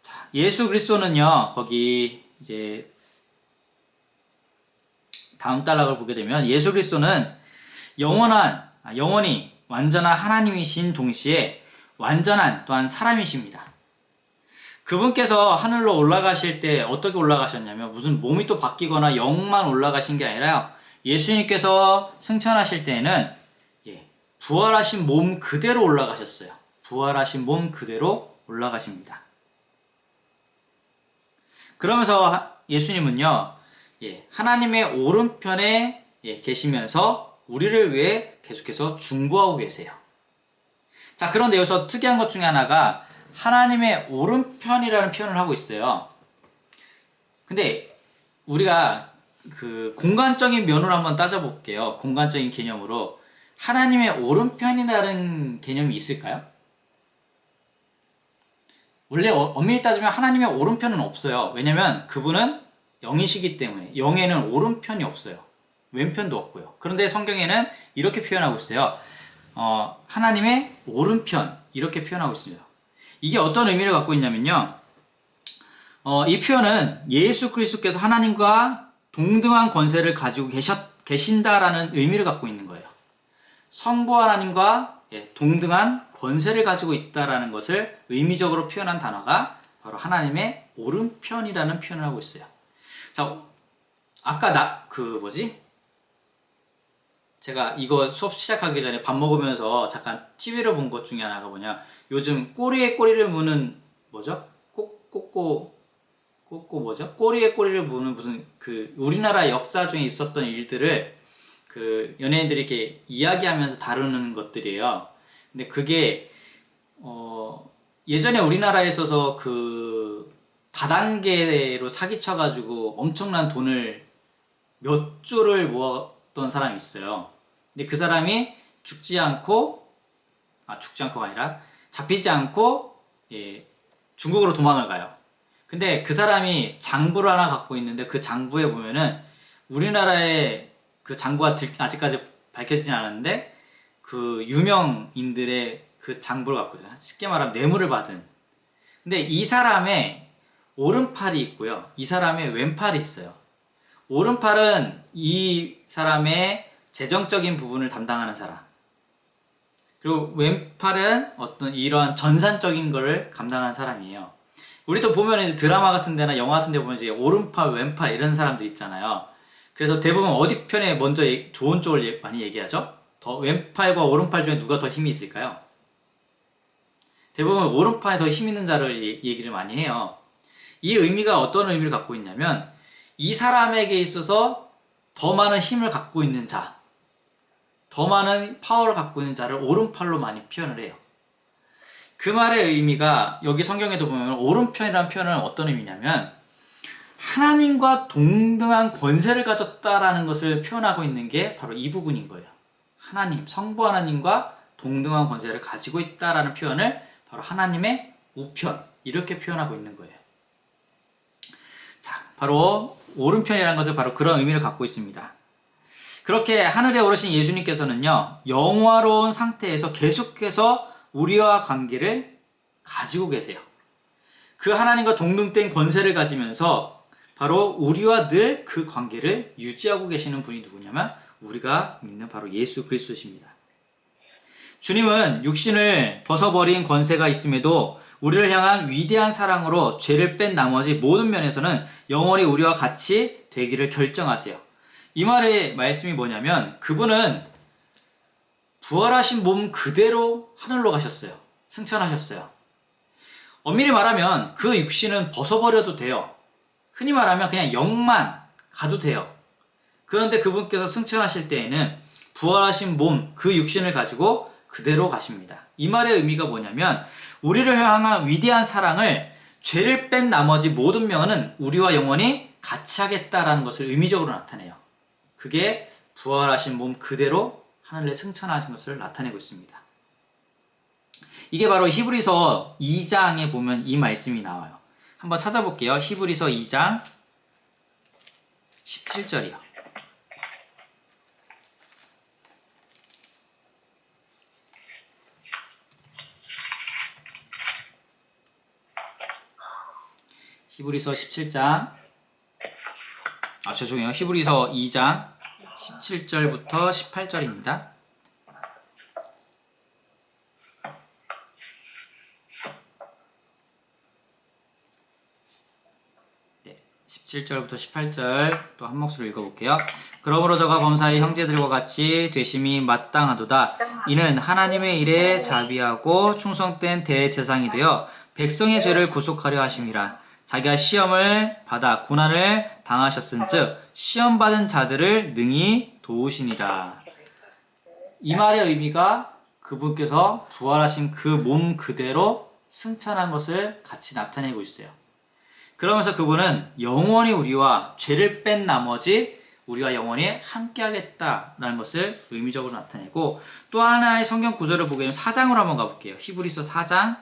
자, 예수 그리스도는요, 거기 이제 다음 단락을 보게 되면 예수 그리스도는 영원히 완전한 하나님이신 동시에 완전한 또한 사람이십니다. 그분께서 하늘로 올라가실 때 어떻게 올라가셨냐면 무슨 몸이 또 바뀌거나 영만 올라가신 게 아니라 예수님께서 승천하실 때에는 부활하신 몸 그대로 올라가셨어요. 부활하신 몸 그대로 올라가십니다. 그러면서 예수님은요, 하나님의 오른편에 계시면서 우리를 위해 계속해서 중보하고 계세요. 자, 그런데 여기서 특이한 것 중에 하나가 하나님의 오른편이라는 표현을 하고 있어요. 근데 우리가 그 공간적인 면으로 한번 따져볼게요. 공간적인 개념으로 하나님의 오른편이라는 개념이 있을까요? 원래 엄밀히 따지면 하나님의 오른편은 없어요. 왜냐면 그분은 영이시기 때문에 영에는 오른편이 없어요. 왼편도 없고요. 그런데 성경에는 이렇게 표현하고 있어요. 하나님의 오른편 이렇게 표현하고 있습니다. 이게 어떤 의미를 갖고 있냐면요. 이 표현은 예수 그리스도께서 하나님과 동등한 권세를 가지고 계신다라는 의미를 갖고 있는 거예요. 성부 하나님과 동등한 권세를 가지고 있다라는 것을 의미적으로 표현한 단어가 바로 하나님의 오른편이라는 표현을 하고 있어요. 자, 아까 제가 이거 수업 시작하기 전에 밥 먹으면서 잠깐 TV를 본 것 중에 하나가 뭐냐. 요즘 꼬리에 꼬리를 무는 뭐죠? 뭐죠? 꼬리에 꼬리를 무는 무슨 우리나라 역사 중에 있었던 일들을 연예인들이 이렇게 이야기하면서 다루는 것들이에요. 근데 그게 예전에 우리나라에 있어서 다단계로 사기쳐가지고 엄청난 돈을 몇 조를 모았던 사람이 있어요. 근데 그 사람이 죽지 않고가 아니라 잡히지 않고 중국으로 도망을 가요. 근데 그 사람이 장부를 하나 갖고 있는데 그 장부에 보면은 우리나라의 그 장부가 아직까지 밝혀지진 않았는데 그 유명인들의 그 장부를 갖고 있어요. 쉽게 말하면 뇌물을 받은. 근데 이 사람의 오른팔이 있고요. 이 사람의 왼팔이 있어요. 오른팔은 이 사람의 재정적인 부분을 담당하는 사람. 그리고 왼팔은 어떤 이러한 전산적인 거를 감당하는 사람이에요. 우리도 보면 이제 드라마 같은 데나 영화 같은 데 보면 이제 오른팔, 왼팔 이런 사람들 있잖아요. 그래서 대부분 어디 편에 먼저 좋은 쪽을 많이 얘기하죠? 더 왼팔과 오른팔 중에 누가 더 힘이 있을까요? 대부분 오른팔에 더 힘 있는 자를 얘기를 많이 해요. 이 의미가 어떤 의미를 갖고 있냐면 이 사람에게 있어서 더 많은 힘을 갖고 있는 자, 더 많은 파워를 갖고 있는 자를 오른팔로 많이 표현을 해요. 그 말의 의미가 여기 성경에도 보면 오른편이라는 표현은 어떤 의미냐면 하나님과 동등한 권세를 가졌다라는 것을 표현하고 있는 게 바로 이 부분인 거예요. 하나님, 성부 하나님과 동등한 권세를 가지고 있다라는 표현을 바로 하나님의 우편 이렇게 표현하고 있는 거예요. 자, 바로 오른편이라는 것을 바로 그런 의미를 갖고 있습니다. 그렇게 하늘에 오르신 예수님께서는요, 영화로운 상태에서 계속해서 우리와 관계를 가지고 계세요. 그 하나님과 동등된 권세를 가지면서 바로 우리와 늘 그 관계를 유지하고 계시는 분이 누구냐면 우리가 믿는 바로 예수 그리스도십니다. 주님은 육신을 벗어버린 권세가 있음에도 우리를 향한 위대한 사랑으로 죄를 뺀 나머지 모든 면에서는 영원히 우리와 같이 되기를 결정하세요. 이 말의 말씀이 뭐냐면 그분은 부활하신 몸 그대로 하늘로 가셨어요. 승천하셨어요. 엄밀히 말하면 그 육신은 벗어버려도 돼요. 흔히 말하면 그냥 영만 가도 돼요. 그런데 그분께서 승천하실 때에는 부활하신 몸, 그 육신을 가지고 그대로 가십니다. 이 말의 의미가 뭐냐면 우리를 향한 위대한 사랑을 죄를 뺀 나머지 모든 명은 우리와 영원히 같이 하겠다라는 것을 의미적으로 나타내요. 그게 부활하신 몸 그대로 하늘에 승천하신 것을 나타내고 있습니다. 이게 바로 히브리서 2장에 보면 이 말씀이 나와요. 한번 찾아볼게요. 히브리서 2장 17절이요. 히브리서 17장 죄송해요. 히브리서 2장 17절부터 18절입니다. 네, 17절부터 18절 또 한 목소리로 읽어볼게요. 그러므로 저가 범사의 형제들과 같이 되심이 마땅하도다. 이는 하나님의 일에 자비하고 충성된 대제사장이 되어 백성의 죄를 구속하려 하심이라. 자기가 시험을 받아 고난을 당하셨은즉 시험받은 자들을 능히 도우시니라. 이 말의 의미가 그분께서 부활하신 그 몸 그대로 승천한 것을 같이 나타내고 있어요. 그러면서 그분은 영원히 우리와 죄를 뺀 나머지 우리와 영원히 함께 하겠다라는 것을 의미적으로 나타내고, 또 하나의 성경 구절을 보게 되면 4장으로 한번 가볼게요. 히브리서 4장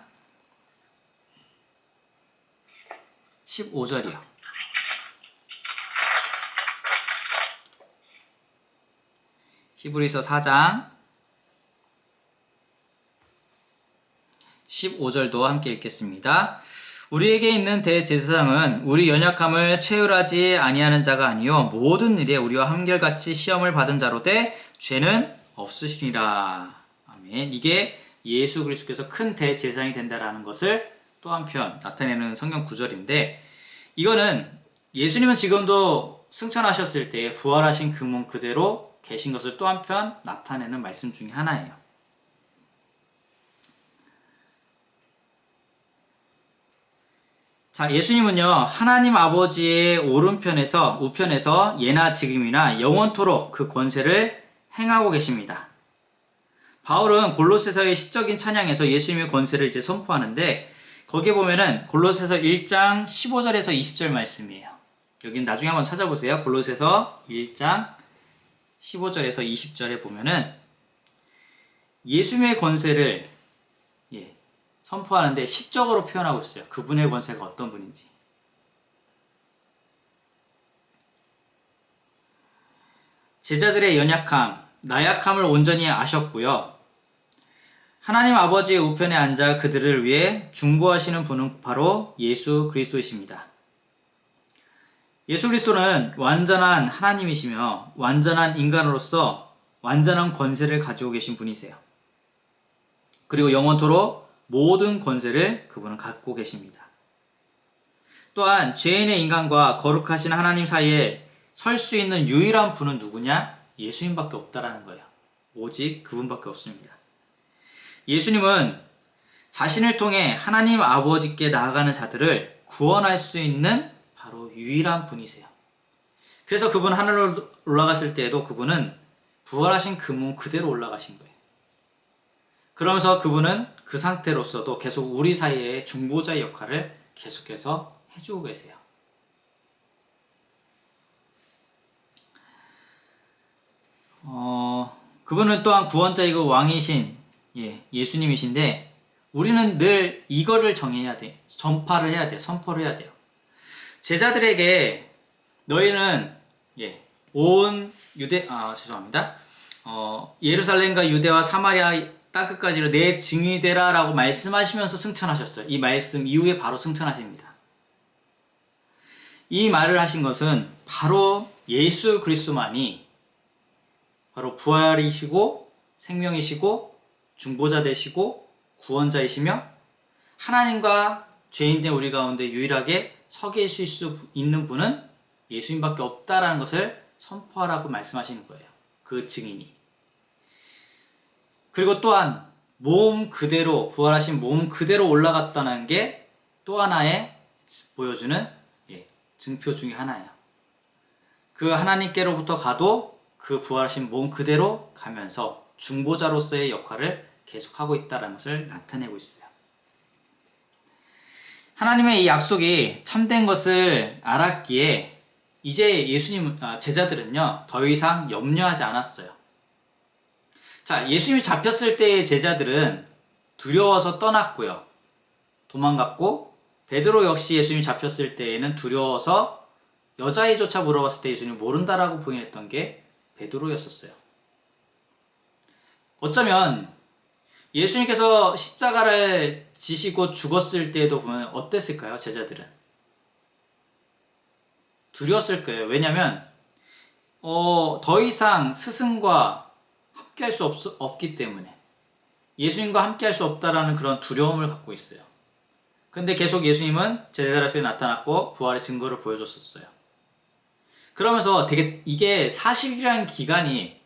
15절이요. 히브리서 4장 15절도 함께 읽겠습니다. 우리에게 있는 대제사장은 우리 연약함을 체휼하지 아니하는 자가 아니요 모든 일에 우리와 한결같이 시험을 받은 자로 돼 죄는 없으시니라. 아멘. 이게 예수 그리스도께서 큰 대제사장이 된다라는 것을 또 한편 나타내는 성경 구절인데, 이거는 예수님은 지금도 승천하셨을 때 부활하신 그 몸 그대로 계신 것을 또 한편 나타내는 말씀 중에 하나예요. 자, 예수님은요, 하나님 아버지의 오른편에서, 우편에서 예나 지금이나 영원토록 그 권세를 행하고 계십니다. 바울은 골로새서의 시적인 찬양에서 예수님의 권세를 이제 선포하는데, 거기에 보면은 골로새서 1장 15절에서 20절 말씀이에요. 여기는 나중에 한번 찾아보세요. 골로새서 1장 15절에서 20절에 보면은 예수님의 권세를 선포하는데 시적으로 표현하고 있어요. 그분의 권세가 어떤 분인지. 제자들의 연약함, 나약함을 온전히 아셨고요. 하나님 아버지의 우편에 앉아 그들을 위해 중보하시는 분은 바로 예수 그리스도이십니다. 예수 그리스도는 완전한 하나님이시며 완전한 인간으로서 완전한 권세를 가지고 계신 분이세요. 그리고 영원토록 모든 권세를 그분은 갖고 계십니다. 또한 죄인의 인간과 거룩하신 하나님 사이에 설 수 있는 유일한 분은 누구냐? 예수님밖에 없다라는 거예요. 오직 그분밖에 없습니다. 예수님은 자신을 통해 하나님 아버지께 나아가는 자들을 구원할 수 있는 바로 유일한 분이세요. 그래서 그분 하늘로 올라갔을 때에도 그분은 부활하신 그 몸 그대로 올라가신 거예요. 그러면서 그분은 그 상태로서도 계속 우리 사이에 중보자의 역할을 계속해서 해주고 계세요. 그분은 또한 구원자이고 왕이신 예수님이신데, 우리는 늘 이거를 정해야 돼. 전파를 해야 돼. 선포를 해야 돼요. 제자들에게 너희는 온 예루살렘과 유대와 사마리아 땅끝까지로 내 증인이 되라 라고 말씀하시면서 승천하셨어요. 이 말씀 이후에 바로 승천하십니다. 이 말을 하신 것은 바로 예수 그리스도만이 바로 부활이시고 생명이시고 중보자 되시고 구원자이시며 하나님과 죄인된 우리 가운데 유일하게 서 계실 수 있는 분은 예수님밖에 없다라는 것을 선포하라고 말씀하시는 거예요. 그 증인이. 그리고 또한 몸 그대로, 부활하신 몸 그대로 올라갔다는 게 또 하나의 보여주는 증표 중에 하나예요. 그 하나님께로부터 가도 그 부활하신 몸 그대로 가면서 중보자로서의 역할을 계속하고 있다는 것을 나타내고 있어요. 하나님의 이 약속이 참된 것을 알았기에 이제 제자들은요, 더 이상 염려하지 않았어요. 자, 예수님이 잡혔을 때의 제자들은 두려워서 떠났고요. 도망갔고, 베드로 역시 예수님이 잡혔을 때에는 두려워서 여자애조차 물어봤을 때 예수님이 모른다라고 부인했던 게 베드로였었어요. 어쩌면 예수님께서 십자가를 지시고 죽었을 때에도 보면 어땠을까요? 제자들은 두려웠을 거예요. 왜냐하면 더 이상 스승과 함께 할 수 없기 때문에, 예수님과 함께 할 수 없다라는 그런 두려움을 갖고 있어요. 근데 계속 예수님은 제자들 앞에 나타났고 부활의 증거를 보여줬었어요. 그러면서 이게 40일이라는 기간이,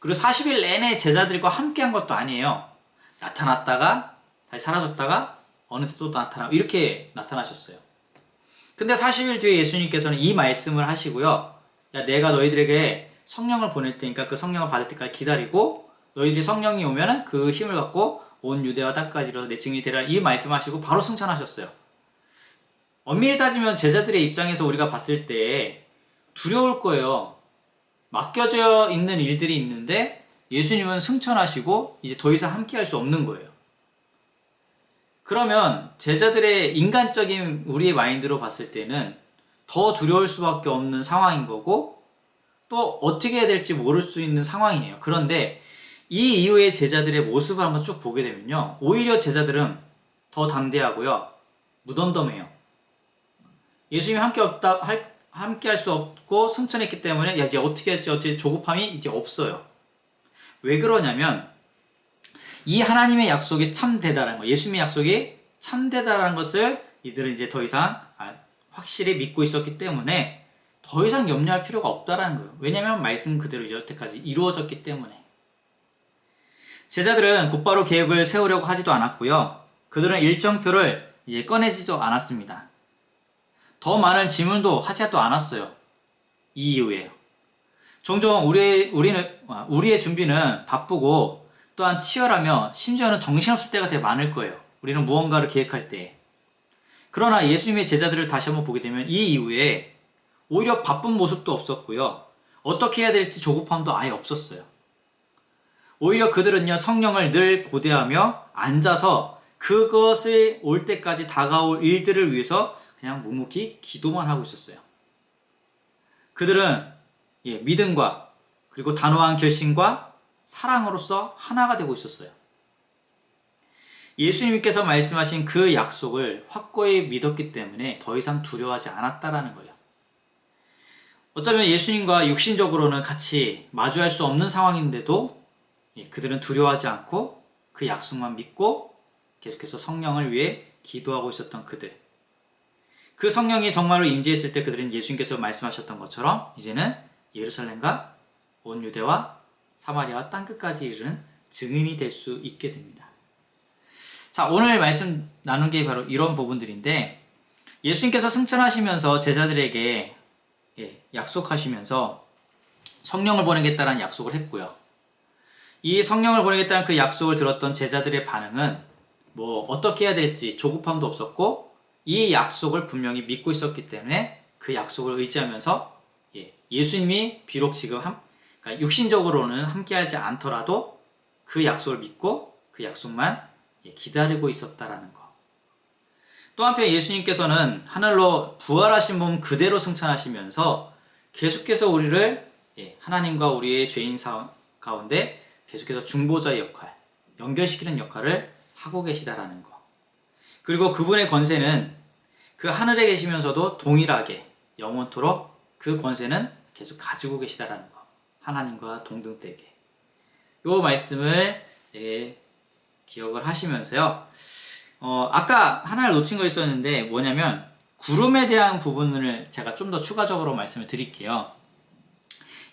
그리고 40일 내내 제자들과 함께 한 것도 아니에요. 나타났다가 다시 사라졌다가 어느 때 또 나타나고 이렇게 나타나셨어요. 근데 40일 뒤에 예수님께서는 이 말씀을 하시고요. 야, 내가 너희들에게 성령을 보낼 테니까 그 성령을 받을 때까지 기다리고, 너희들이 성령이 오면은 그 힘을 갖고 온 유대와 땅까지 이르러 내 증인이 되라, 이 말씀하시고 바로 승천하셨어요. 엄밀히 따지면 제자들의 입장에서 우리가 봤을 때 두려울 거예요. 맡겨져 있는 일들이 있는데 예수님은 승천하시고 이제 더 이상 함께 할 수 없는 거예요. 그러면 제자들의 인간적인 우리의 마인드로 봤을 때는 더 두려울 수밖에 없는 상황인 거고 또 어떻게 해야 될지 모를 수 있는 상황이에요. 그런데 이 이후의 제자들의 모습을 한번 쭉 보게 되면요. 오히려 제자들은 더 담대하고요. 무덤덤해요. 예수님이 함께 할 수 없고 승천했기 때문에 야, 이제 어떻게 할지 어떻게 조급함이 이제 없어요. 왜 그러냐면 이 하나님의 약속이 참되다라는 거, 예수님의 약속이 참되다라는 것을 이들은 이제 더 이상 확실히 믿고 있었기 때문에 더 이상 염려할 필요가 없다라는 거예요. 왜냐하면 말씀 그대로 여태까지 이루어졌기 때문에. 제자들은 곧바로 계획을 세우려고 하지도 않았고요. 그들은 일정표를 이제 꺼내지도 않았습니다. 더 많은 질문도 하지도 않았어요. 이 이후에요. 종종 우리의 준비는 바쁘고 또한 치열하며 심지어는 정신없을 때가 되게 많을 거예요. 우리는 무언가를 계획할 때. 그러나 예수님의 제자들을 다시 한번 보게 되면 이 이후에 오히려 바쁜 모습도 없었고요. 어떻게 해야 될지 조급함도 아예 없었어요. 오히려 그들은요, 성령을 늘 고대하며 앉아서 그것을 올 때까지 다가올 일들을 위해서 그냥 묵묵히 기도만 하고 있었어요. 그들은 믿음과 그리고 단호한 결심과 사랑으로서 하나가 되고 있었어요. 예수님께서 말씀하신 그 약속을 확고히 믿었기 때문에 더 이상 두려워하지 않았다라는 거예요. 어쩌면 예수님과 육신적으로는 같이 마주할 수 없는 상황인데도 그들은 두려워하지 않고 그 약속만 믿고 계속해서 성령을 위해 기도하고 있었던 그들. 그 성령이 정말로 임재했을 때 그들은 예수님께서 말씀하셨던 것처럼 이제는 예루살렘과 온 유대와 사마리아와 땅끝까지 이르는 증인이 될 수 있게 됩니다. 자, 오늘 말씀 나눈 게 바로 이런 부분들인데 예수님께서 승천하시면서 제자들에게 약속하시면서 성령을 보내겠다라는 약속을 했고요. 이 성령을 보내겠다는 그 약속을 들었던 제자들의 반응은 어떻게 해야 될지 조급함도 없었고 이 약속을 분명히 믿고 있었기 때문에 그 약속을 의지하면서 예수님이 비록 지금 그러니까 육신적으로는 함께하지 않더라도 그 약속을 믿고 그 약속만 기다리고 있었다라는 거. 또 한편 예수님께서는 하늘로 부활하신 몸 그대로 승천하시면서 계속해서 우리를 하나님과 우리의 죄인 가운데 계속해서 중보자의 역할, 연결시키는 역할을 하고 계시다라는 거. 그리고 그분의 권세는 그 하늘에 계시면서도 동일하게 영원토록 그 권세는 계속 가지고 계시다라는 거. 하나님과 동등되게. 요 말씀을 기억을 하시면서요. 아까 하나를 놓친 거 있었는데 뭐냐면 구름에 대한 부분을 제가 좀 더 추가적으로 말씀을 드릴게요.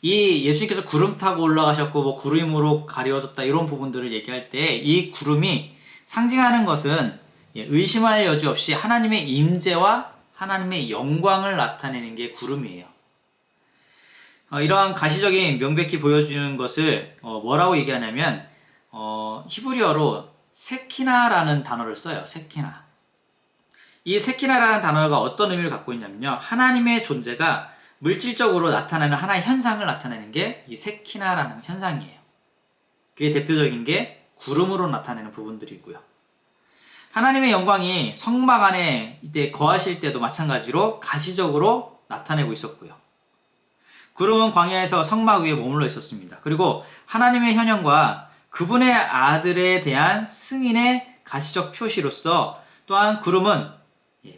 이 예수님께서 구름 타고 올라가셨고 구름으로 가려졌다 이런 부분들을 얘기할 때 이 구름이 상징하는 것은 의심할 여지 없이 하나님의 임재와 하나님의 영광을 나타내는 게 구름이에요. 이러한 가시적인 명백히 보여주는 것을 뭐라고 얘기하냐면 히브리어로 세키나라는 단어를 써요. 세키나. 이 세키나라는 단어가 어떤 의미를 갖고 있냐면요. 하나님의 존재가 물질적으로 나타나는 하나의 현상을 나타내는 게 이 세키나라는 현상이에요. 그게 대표적인 게 구름으로 나타내는 부분들이고요. 하나님의 영광이 성막 안에 이때 거하실 때도 마찬가지로 가시적으로 나타내고 있었고요. 구름은 광야에서 성막 위에 머물러 있었습니다. 그리고 하나님의 현현과 그분의 아들에 대한 승인의 가시적 표시로서 또한 구름은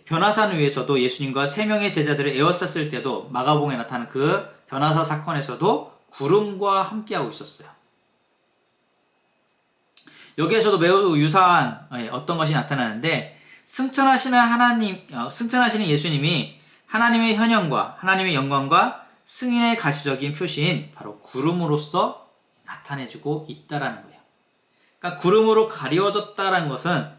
변화산 위에서도 예수님과 세 명의 제자들을 에워쌌을 때도 마가복음에 나타나는 그 변화사 사건에서도 구름과 함께하고 있었어요. 여기에서도 매우 유사한 어떤 것이 나타나는데 승천하시는 예수님이 하나님의 현현과 하나님의 영광과 승인의 가시적인 표시인 바로 구름으로서 나타내주고 있다라는 거예요. 그러니까 구름으로 가려졌다라는 것은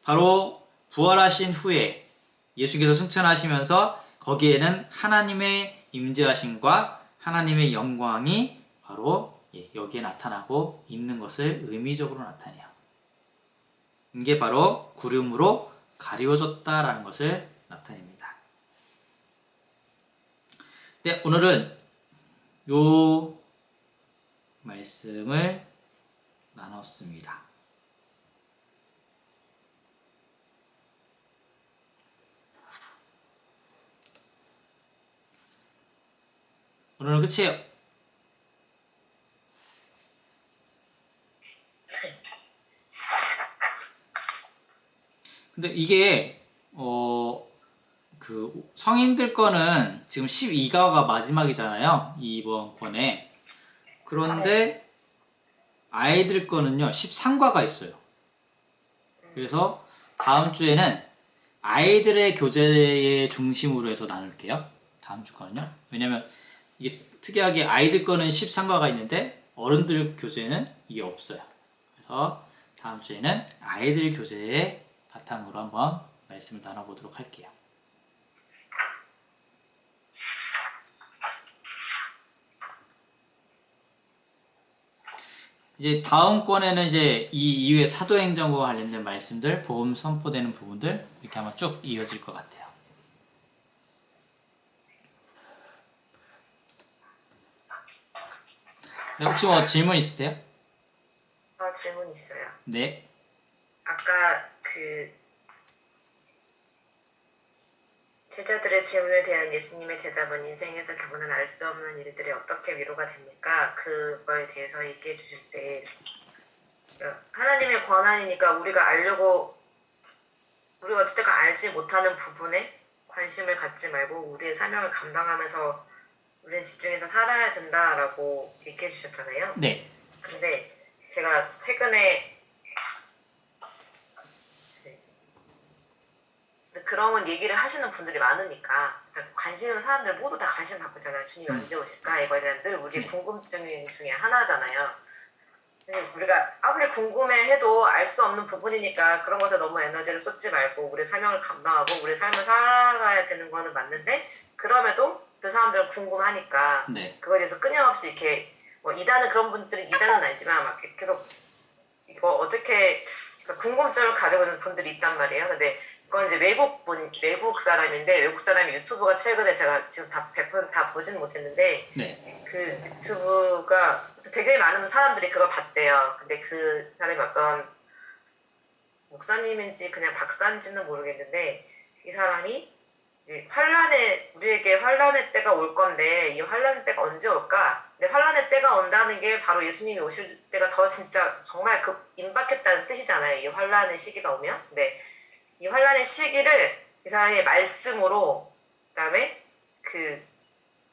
바로 부활하신 후에 예수께서 승천하시면서 거기에는 하나님의 임재하심과 하나님의 영광이 바로 여기에 나타나고 있는 것을 의미적으로 나타내요. 이게 바로 구름으로 가려졌다라는 것을 나타냅니다. 네, 오늘은 요 말씀을 나눴습니다. 오늘은 끝이에요. 근데 이게 그 성인들 거는 지금 12가가 마지막이잖아요. 이번 권에. 그런데 아이들 거는요 13과가 있어요. 그래서 다음 주에는 아이들의 교재의 중심으로 해서 나눌게요. 다음 주 거는요. 왜냐면 이게 특이하게 아이들 거는 13과가 있는데 어른들 교재는 이게 없어요. 그래서 다음 주에는 아이들 교재의 바탕으로 한번 말씀을 나눠보도록 할게요. 이제 다음 권에는 이제 이 이후에 사도행전과 관련된 말씀들, 복음 선포되는 부분들 이렇게 아마 쭉 이어질 것 같아요. 네, 혹시 뭐 질문 있으세요? 질문 있어요. 네. 아까 그 제자들의 질문에 대한 예수님의 대답은 인생에서 경험은 알 수 없는 일들이 어떻게 위로가 됩니까? 그거에 대해서 얘기해 주실 때 하나님의 권한이니까 우리가 우리가 어쨌든 알지 못하는 부분에 관심을 갖지 말고 우리의 사명을 감당하면서 우리는 집중해서 살아야 된다라고 얘기해 주셨잖아요. 네. 근데 제가 최근에 그런 얘기를 하시는 분들이 많으니까 관심 있는 사람들 모두 다 관심 갖고 있잖아요. 주님이 언제 오실까? 이거에 대한 늘 우리의 궁금증 중에 하나잖아요. 우리가 아무리 궁금해해도 알 수 없는 부분이니까 그런 것에 너무 에너지를 쏟지 말고 우리 사명을 감당하고 우리 삶을 살아가야 되는 거는 맞는데 그럼에도 그 사람들은 궁금하니까 네. 그거에 대해서 끊임없이 이렇게 뭐 이단은 그런 분들이 이단은 아니지만 막 계속 이거 어떻게 궁금증을 가지고 있는 분들이 있단 말이에요. 근데 그건 이제 외국 사람인데 외국 사람이 유튜브가 최근에 제가 지금 다 100% 다 보지는 못했는데 네. 그 유튜브가 되게 많은 사람들이 그걸 봤대요. 근데 그 사람이 어떤 목사님인지 그냥 박사인지는 모르겠는데 이 사람이 이제 우리에게 환란의 때가 올 건데 이 환란의 때가 언제 올까? 근데 환란의 때가 온다는 게 바로 예수님이 오실 때가 더 진짜 정말 임박했다는 뜻이잖아요. 이 환란의 시기가 오면. 근데 이 환란의 시기를 이 사람이 말씀으로 그다음에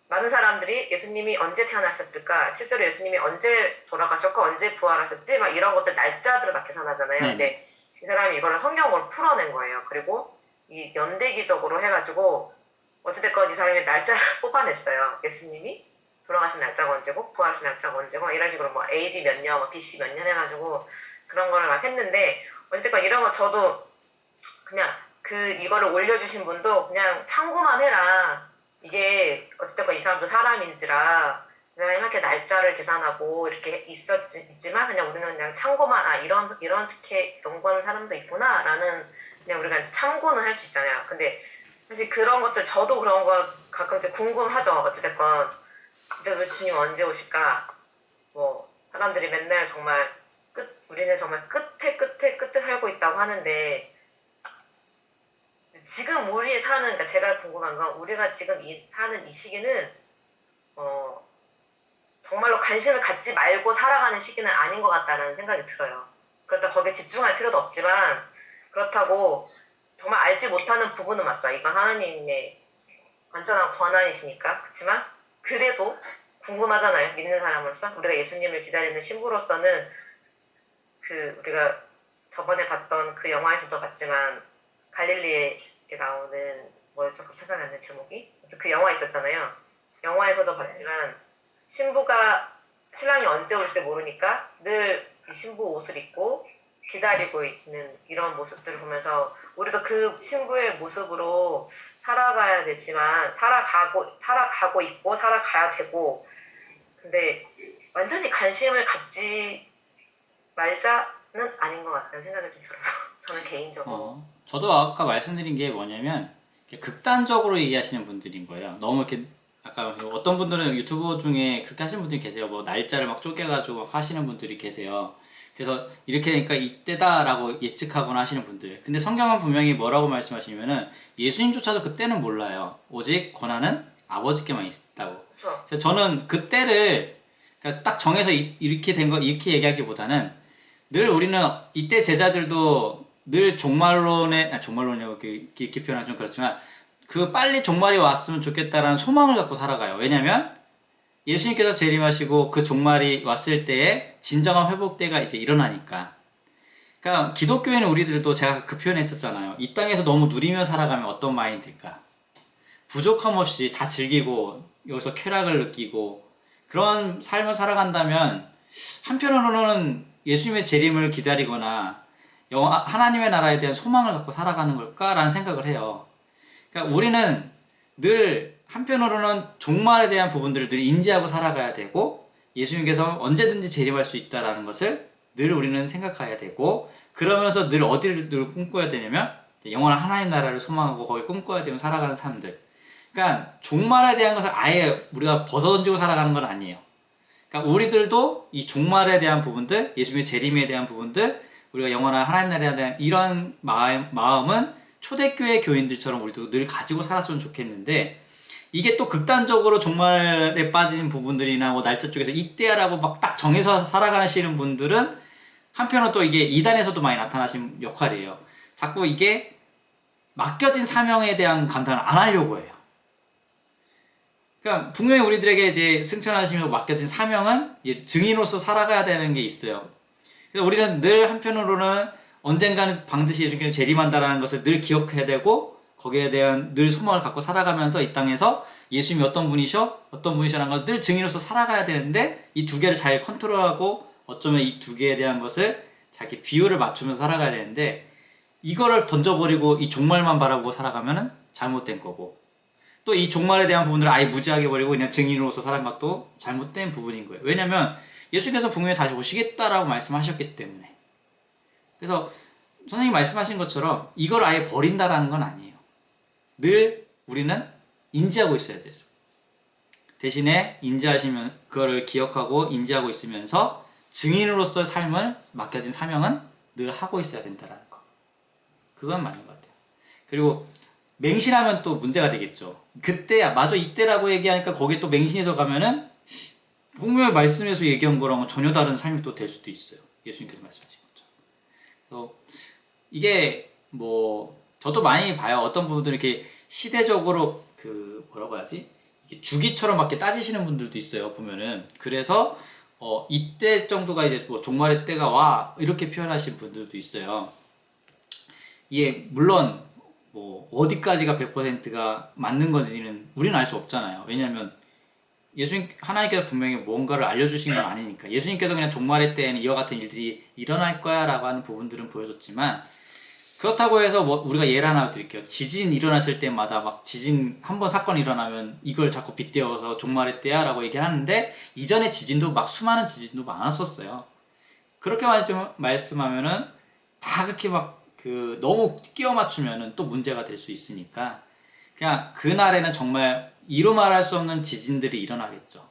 많은 사람들이 예수님이 언제 태어나셨을까? 실제로 예수님이 언제 돌아가셨고 언제 부활하셨지? 막 이런 것들 날짜들을 막 계산하잖아요. 네네. 근데 이 사람이 이거를 성경으로 풀어낸 거예요. 그리고 이 연대기적으로 해가지고 어찌됐건 이 사람이 날짜를 뽑아냈어요. 예수님이 돌아가신 날짜가 언제고 부활하신 날짜가 언제고 이런 식으로 뭐 AD 몇 년, 뭐 BC 몇 년 해가지고 그런 거를 막 했는데 어찌됐건 이런 거 저도 그냥 이거를 올려주신 분도 그냥 참고만 해라. 이게 어쨌든 이 사람도 사람인지라 그냥 이렇게 날짜를 계산하고 이렇게 있지만 그냥 우리는 그냥 참고만 이런 식의 연구하는 사람도 있구나라는 그냥 우리가 참고는 할 수 있잖아요. 근데 사실 그런 것들 저도 그런 거 가끔 궁금하죠. 어찌됐건 진짜 우리 주님 언제 오실까? 뭐 사람들이 맨날 정말 우리는 정말 끝에 살고 있다고 하는데 지금 그러니까 제가 궁금한 건 우리가 지금 사는 이 시기는 정말로 관심을 갖지 말고 살아가는 시기는 아닌 것 같다는 생각이 들어요. 그렇다고 거기에 집중할 필요도 없지만 그렇다고 정말 알지 못하는 부분은 맞죠. 이건 하나님의 완전한 권한이시니까. 그렇지만 그래도 궁금하잖아요. 믿는 사람으로서. 우리가 예수님을 기다리는 신부로서는 우리가 저번에 봤던 그 영화에서도 봤지만 갈릴리에 나오는 뭐였죠? 갑자기 생각이 안 나는 제목이? 그 영화 있었잖아요. 영화에서도 봤지만 신랑이 언제 올지 모르니까 늘 이 신부 옷을 입고 기다리고 있는 이런 모습들을 보면서 우리도 그 신부의 모습으로 살아가야 되지만 살아가고 있고 살아가야 되고 근데 완전히 관심을 갖지 말자는 아닌 것 같다는 생각이 좀 들어서 저는 개인적으로 저도 아까 말씀드린 게 뭐냐면 극단적으로 얘기하시는 분들인 거예요. 너무 이렇게 아까 어떤 분들은 유튜버 중에 그렇게 하시는 분들이 계세요. 뭐 날짜를 막 쪼개가지고 막 하시는 분들이 계세요. 그래서 이렇게 되니까 이때다라고 예측하거나 하시는 분들. 근데 성경은 분명히 뭐라고 말씀하시냐면은 예수님조차도 그때는 몰라요. 오직 권한은 아버지께만 있다고. 그렇죠. 그래서 저는 그 때를 그러니까 딱 정해서 이렇게 된 거 이렇게 얘기하기보다는 늘 우리는 이때 제자들도 늘 종말론이라고 이렇게 표현하면 좀 그렇지만 그 빨리 종말이 왔으면 좋겠다라는 소망을 갖고 살아가요. 왜냐면 예수님께서 재림하시고 그 종말이 왔을 때에 진정한 회복때가 이제 일어나니까. 그러니까 기독교인은 우리들도 제가 그 표현 했었잖아요. 이 땅에서 너무 누리며 살아가면 어떤 마인드일까? 부족함 없이 다 즐기고 여기서 쾌락을 느끼고 그런 삶을 살아간다면 한편으로는 예수님의 재림을 기다리거나 하나님의 나라에 대한 소망을 갖고 살아가는 걸까라는 생각을 해요. 그러니까 우리는 늘 한편으로는 종말에 대한 부분들을 늘 인지하고 살아가야 되고 예수님께서 언제든지 재림할 수 있다라는 것을 늘 우리는 생각해야 되고 그러면서 늘 어디를 늘 꿈꿔야 되냐면 영원한 하나님 나라를 소망하고 거기 꿈꿔야 되면 살아가는 사람들. 그러니까 종말에 대한 것을 아예 우리가 벗어던지고 살아가는 건 아니에요. 그러니까 우리들도 이 종말에 대한 부분들, 예수님의 재림에 대한 부분들, 우리가 영원한 하나님 나라에 대한 이런 마음은 초대교회 교인들처럼 우리도 늘 가지고 살았으면 좋겠는데 이게 또 극단적으로 종말에 빠진 부분들이나 뭐 날짜 쪽에서 이때야라고 막 딱 정해서 살아가시는 분들은 한편으로 또 이게 이단에서도 많이 나타나신 역할이에요. 자꾸 이게 맡겨진 사명에 대한 감당을 안 하려고 해요. 그러니까 분명히 우리들에게 이제 승천하시면서 맡겨진 사명은 증인으로서 살아가야 되는 게 있어요. 그래서 우리는 늘 한편으로는 언젠가는 반드시 예수님께서 재림한다라는 것을 늘 기억해야 되고 거기에 대한 늘 소망을 갖고 살아가면서 이 땅에서 예수님이 어떤 분이셔라는 걸 늘 증인으로서 살아가야 되는데 이 두 개를 잘 컨트롤하고 어쩌면 이 두 개에 대한 것을 자기 비율을 맞추면서 살아가야 되는데 이거를 던져버리고 이 종말만 바라보고 살아가면은 잘못된 거고 또 이 종말에 대한 부분들을 아예 무지하게 버리고 그냥 증인으로서 살아간 것도 잘못된 부분인 거예요. 왜냐면 예수께서 분명히 다시 오시겠다라고 말씀하셨기 때문에. 그래서 선생님이 말씀하신 것처럼 이걸 아예 버린다라는 건 아니에요. 늘 우리는 인지하고 있어야 되죠. 대신에 인지하시면 그거를 기억하고 인지하고 있으면서 증인으로서의 삶을 맡겨진 사명은 늘 하고 있어야 된다라는 거. 그건 맞는 것 같아요. 그리고 맹신하면 또 문제가 되겠죠. 그때야 맞아 이때라고 얘기하니까 거기에 또 맹신이 들어가면은 분명히 말씀에서 얘기한 거랑은 전혀 다른 삶이 또 될 수도 있어요. 예수님께서 말씀하신 것처럼. 그래서 이게 뭐 저도 많이 봐요. 어떤 분들은 이렇게 시대적으로 그 뭐라고 해야지? 이게 주기처럼 막 이렇게 따지시는 분들도 있어요. 보면은 그래서 이때 정도가 이제 뭐 종말의 때가 와 이렇게 표현하신 분들도 있어요. 이게 물론 뭐 어디까지가 100%가 맞는 건지는 우리는 알 수 없잖아요. 왜냐하면 하나님께서 분명히 뭔가를 알려주신 건 아니니까. 예수님께서 그냥 종말의 때에는 이와 같은 일들이 일어날 거야 라고 하는 부분들은 보여줬지만 그렇다고 해서 뭐 우리가 예를 하나 드릴게요. 지진 일어났을 때마다 막 지진 한 번 사건이 일어나면 이걸 자꾸 빗대어서 종말의 때야 라고 얘기하는데 이전에 지진도 막 수많은 지진도 많았었어요. 그렇게 말씀하면은 다 그렇게 막 너무 끼워 맞추면은 또 문제가 될 수 있으니까 그냥 그날에는 정말 이루 말할 수 없는 지진들이 일어나겠죠.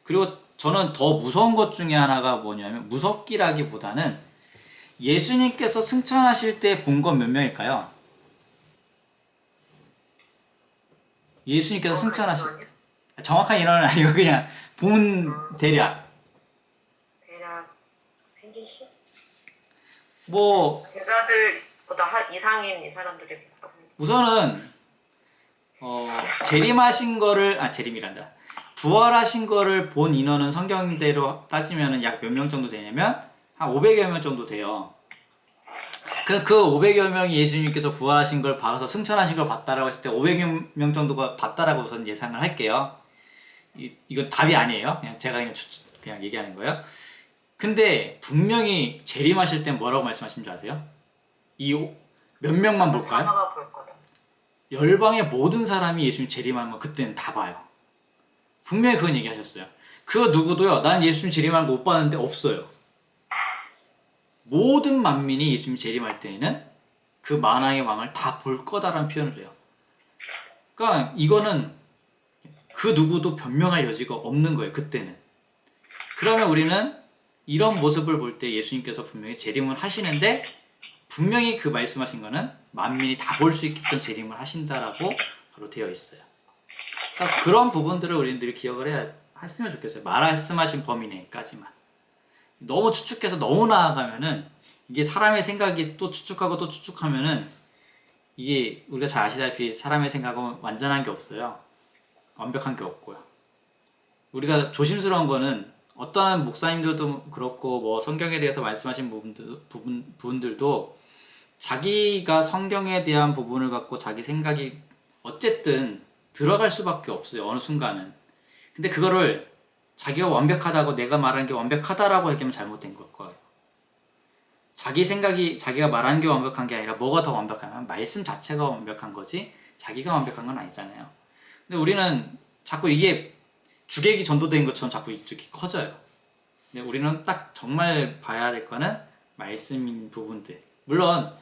그리고 저는 더 무서운 것 중에 하나가 뭐냐면 무섭기라기보다는 예수님께서 승천하실 때 본 건 몇 명일까요? 예수님께서 승천하실 때 정확한 인원은 아니고 그냥 본 대략 생기시? 뭐 제자들보다 이상인 이 사람들이 우선은 재림하신 거를 재림이란다. 부활하신 거를 본 인원은 성경대로 따지면 약 몇 명 정도 되냐면 한 500여 명 정도 돼요. 그 500여 명이 예수님께서 부활하신 걸 봐서 승천하신 걸 봤다라고 했을 때 500여 명 정도가 봤다라고 우선 예상을 할게요. 이건 답이 아니에요. 그냥 제가 그냥 얘기하는 거예요. 근데 분명히 재림하실 때 뭐라고 말씀하신 줄 아세요? 몇 명만 볼까요? 하나가 볼 거다. 열방의 모든 사람이 예수님 재림하는 거 그때는 다 봐요. 분명히 그건 얘기하셨어요. 그 누구도요. 난 예수님 재림하는 거 못 봤는데 없어요. 모든 만민이 예수님 재림할 때에는 그 만왕의 왕을 다 볼 거다라는 표현을 해요. 그러니까 이거는 그 누구도 변명할 여지가 없는 거예요. 그때는. 그러면 우리는 이런 모습을 볼 때 예수님께서 분명히 재림을 하시는데 분명히 그 말씀하신 거는 만민이 다 볼 수 있게끔 재림을 하신다라고 바로 되어 있어요. 그러니까 그런 부분들을 우리는 늘 기억을 해야 했으면 좋겠어요. 말씀하신 범위 내까지만. 너무 추측해서 너무 나아가면은 이게 사람의 생각이 또 추측하고 또 추측하면은 이게 우리가 잘 아시다시피 사람의 생각은 완전한 게 없어요. 완벽한 게 없고요. 우리가 조심스러운 거는 어떠한 목사님들도 그렇고 뭐 성경에 대해서 말씀하신 부분들도 자기가 성경에 대한 부분을 갖고 자기 생각이 어쨌든 들어갈 수밖에 없어요. 어느 순간은. 근데 그거를 자기가 완벽하다고 내가 말한 게 완벽하다라고 얘기하면 잘못된 걸 거예요. 자기 생각이 자기가 말하는 게 완벽한 게 아니라 뭐가 더 완벽하면 말씀 자체가 완벽한 거지 자기가 완벽한 건 아니잖아요. 근데 우리는 자꾸 이게 주객이 전도된 것처럼 자꾸 이쪽이 커져요. 근데 우리는 딱 정말 봐야 될 거는 말씀인 부분들. 물론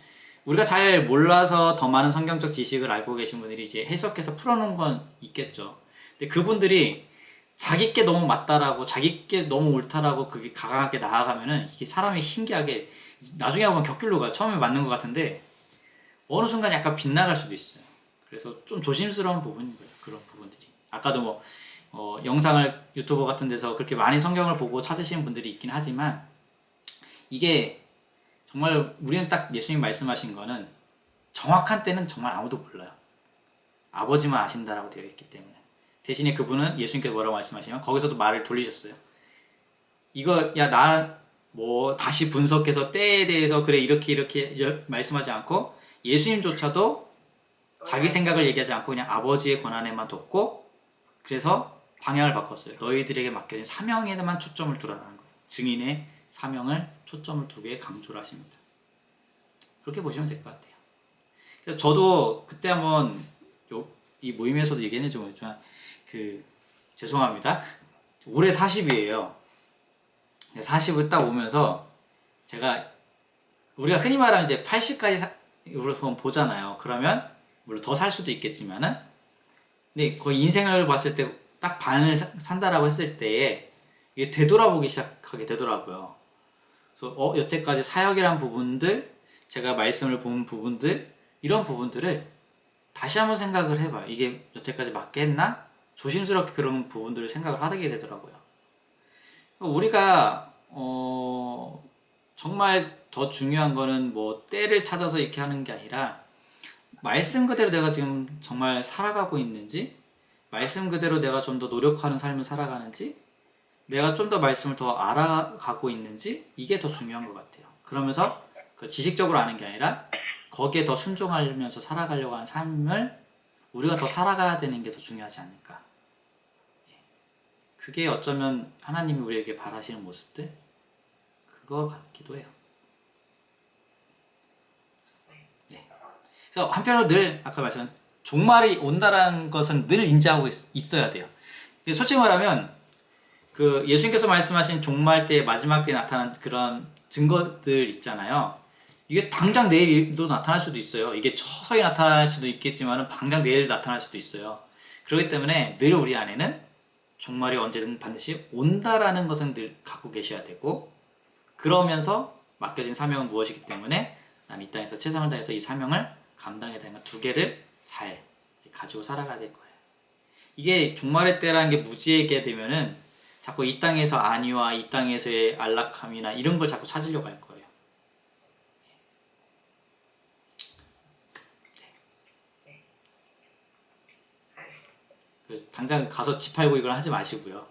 우리가 잘 몰라서 더 많은 성경적 지식을 알고 계신 분들이 이제 해석해서 풀어놓은 건 있겠죠. 근데 그분들이 자기께 너무 맞다라고 자기께 너무 옳다라고 그게 강하게 나아가면은 이게 사람이 신기하게 나중에 보면 격길로 가요. 처음에 맞는 것 같은데 어느 순간 약간 빗나갈 수도 있어요. 그래서 좀 조심스러운 부분인 거예요. 그런 부분들이. 아까도 뭐 영상을 유튜브 같은 데서 그렇게 많이 성경을 보고 찾으시는 분들이 있긴 하지만 이게 정말 우리는 딱 예수님 말씀하신 거는 정확한 때는 정말 아무도 몰라요. 아버지만 아신다라고 되어 있기 때문에. 대신에 그분은 예수님께서 뭐라고 말씀하시면 거기서도 말을 돌리셨어요. 이거 야 나 뭐 다시 분석해서 때에 대해서 그래 이렇게 말씀하지 않고 예수님조차도 자기 생각을 얘기하지 않고 그냥 아버지의 권한에만 뒀고 그래서 방향을 바꿨어요. 너희들에게 맡겨진 사명에만 초점을 두라는 거예요. 증인의 사명을 초점을 두게 강조를 하십니다. 그렇게 보시면 될 것 같아요. 그래서 저도 그때 한번 이 모임에서도 얘기했는지 모르겠지만 죄송합니다. 올해 40이에요. 40을 딱 오면서 제가 우리가 흔히 말하는 이제 80까지 우선 보잖아요. 그러면 물론 더 살 수도 있겠지만은 근데 거의 인생을 봤을 때 딱 반을 산다라고 했을 때에 이게 되돌아보기 시작하게 되더라고요. 그래서 여태까지 사역이란 부분들, 제가 말씀을 본 부분들 이런 부분들을 다시 한번 생각을 해봐요. 이게 여태까지 맞겠나? 조심스럽게 그런 부분들을 생각을 하게 되더라고요. 우리가 정말 더 중요한 거는 뭐 때를 찾아서 이렇게 하는 게 아니라 말씀 그대로 내가 지금 정말 살아가고 있는지 말씀 그대로 내가 좀 더 노력하는 삶을 살아가는지 내가 좀 더 말씀을 더 알아가고 있는지 이게 더 중요한 것 같아요. 그러면서 그 지식적으로 아는 게 아니라 거기에 더 순종하면서 살아가려고 하는 삶을 우리가 더 살아가야 되는 게 더 중요하지 않을까. 그게 어쩌면 하나님이 우리에게 바라시는 모습들 그거 같기도 해요. 네. 그래서 한편으로 늘 아까 말씀한 종말이 온다라는 것은 늘 인지하고 있어야 돼요. 솔직히 말하면 그 예수님께서 말씀하신 종말 때 마지막 때에 나타난 그런 증거들 있잖아요. 이게 당장 내일도 나타날 수도 있어요. 이게 서서히 나타날 수도 있겠지만 당장 내일 나타날 수도 있어요. 그렇기 때문에 늘 우리 안에는 종말이 언제든 반드시 온다라는 것은 늘 갖고 계셔야 되고 그러면서 맡겨진 사명은 무엇이기 때문에 난 이 땅에서 최선을 다해서 이 사명을 감당해야 되는 두 개를 잘 가지고 살아가야 될 거예요. 이게 종말의 때라는 게 무지하게 되면은 자꾸 이 땅에서 안위와 이 땅에서의 안락함이나 이런 걸 자꾸 찾으려고 할 거예요. 당장 가서 집 팔고 이걸 하지 마시고요.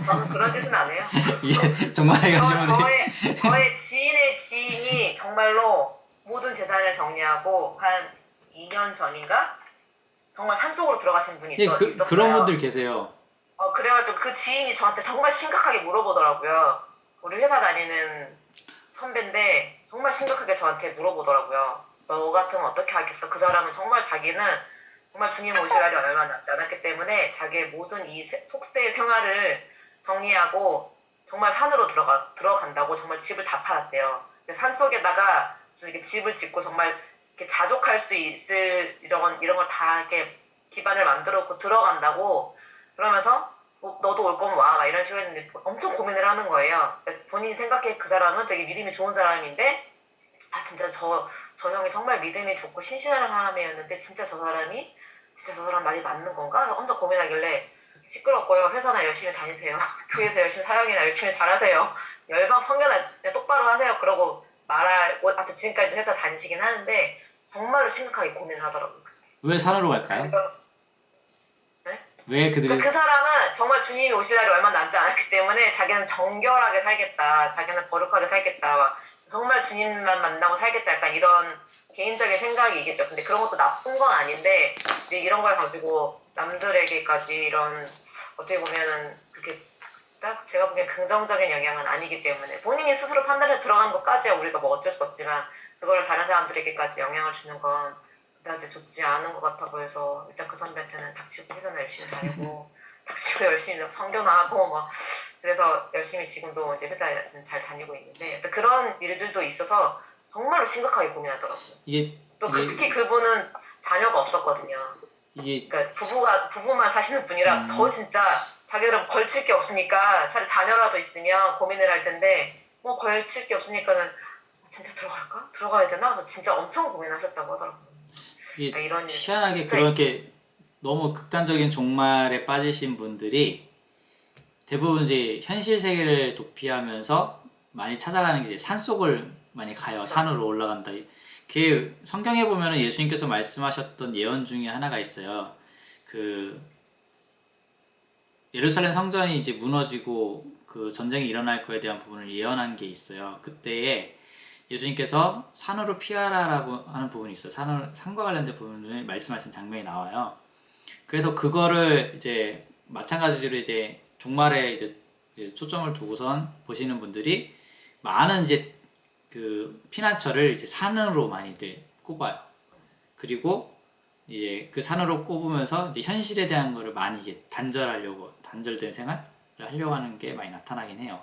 저는 그런 짓은 안 해요. 예, 정말 가시는 분들이 저의 지인의 지인이 정말로 모든 재산을 정리하고 한 2년 전인가 정말 산속으로 들어가신 분이 있었어요. 그런 분들 계세요. 그래가지고 그 지인이 저한테 정말 심각하게 물어보더라고요. 우리 회사 다니는 선배인데 정말 심각하게 저한테 물어보더라고요. 너 같으면 어떻게 하겠어? 그 사람은 정말 자기는 정말 주님 오실 날이 얼마 남지 않았기 때문에 자기의 모든 이 속세의 생활을 정리하고 정말 산으로 들어간다고 정말 집을 다 팔았대요. 산속에다가 이렇게 집을 짓고 정말 이렇게 자족할 수 있을 이런 걸 다 이렇게 기반을 만들어 놓고 들어간다고 그러면서 너도 올 거면 와 막 이런 식으로 했는데 엄청 고민을 하는 거예요. 본인이 생각해 그 사람은 되게 믿음이 좋은 사람인데 진짜 저 형이 정말 믿음이 좋고 신실한 사람이었는데 진짜 저 사람이 진짜 저 사람 말이 맞는 건가? 혼자 고민하길래 시끄럽고요. 회사나 열심히 다니세요. 교회에서 열심히 사역이나 열심히 잘하세요. 열방 성교나 그냥 똑바로 하세요. 그러고 말하고 하여튼 지금까지 회사 다니시긴 하는데 정말로 심각하게 고민을 하더라고요. 왜 산으로 갈까요? 네? 왜 그들이 그 사람은 정말 주님이 오실 날이 얼마 남지 않았기 때문에 자기는 정결하게 살겠다. 자기는 거룩하게 살겠다. 막 정말 주님만 만나고 살겠다. 약간 이런 개인적인 생각이겠죠. 근데 그런 것도 나쁜 건 아닌데 이제 이런 걸 가지고 남들에게까지 이런 어떻게 보면은 그렇게 딱 제가 보기엔 긍정적인 영향은 아니기 때문에 본인이 스스로 판단에 들어간 것까지야 우리가 뭐 어쩔 수 없지만 그거를 다른 사람들에게까지 영향을 주는 건 그다지 좋지 않은 것 같아 보여서 일단 그 선배한테는 닥치고 회사나 열심히 다니고 닥치고 열심히 성교나 하고 막 그래서 열심히 지금도 이제 회사는 잘 다니고 있는데 그런 일들도 있어서 정말로 심각하게 고민하더라고요. 이게 또 이게 특히 그분은 자녀가 없었거든요. 이게 그러니까 부부만 사시는 분이라 더 진짜 자기들은 걸칠 게 없으니까 차라리 자녀라도 있으면 고민을 할 텐데 뭐 걸칠 게 없으니까는 진짜 들어갈까? 들어가야 되나? 진짜 엄청 고민하셨다고 하더라고요. 이게 이런 일 희한하게 진짜 그렇게 너무 극단적인 종말에 빠지신 분들이 대부분 이제 현실 세계를 도피하면서 많이 찾아가는 게 이제 산속을 많이 가요. 산으로 올라간다. 그 성경에 보면은 예수님께서 말씀하셨던 예언 중에 하나가 있어요. 그 예루살렘 성전이 이제 무너지고 그 전쟁이 일어날 거에 대한 부분을 예언한 게 있어요. 그때에 예수님께서 산으로 피하라라고 하는 부분이 있어요. 산과 관련된 부분을 말씀하신 장면이 나와요. 그래서 그거를 이제 마찬가지로 이제 종말에 이제 초점을 두고선 보시는 분들이 많은 이제 그 피난처를 이제 산으로 많이들 꼽아요. 그리고 이제 그 산으로 꼽으면서 이제 현실에 대한 거를 많이 이제 단절된 생활을 하려고 하는 게 많이 나타나긴 해요.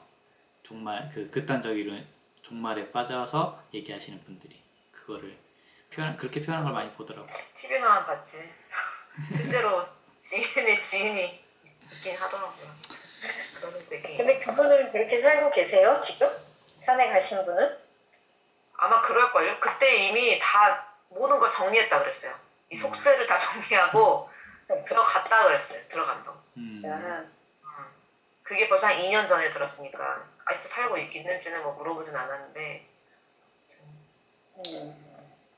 정말 그 극단적인 종말에 빠져서 얘기하시는 분들이 그거를 그렇게 표현한 걸 많이 보더라고. TV만 봤지. 실제로 지인의 지인이 있긴 하더라고요. 그런 것도 있긴. 근데 그분은 그렇게 살고 계세요? 지금? 산에 가신 분은? 아마 그럴걸요? 그때 이미 다 모든 걸 정리했다 그랬어요. 이 속세를 다 정리하고 들어갔다 그랬어요. 들어간다고. 아, 그게 벌써 한 2년 전에 들었으니까 아직도 살고 있는지는 뭐 물어보진 않았는데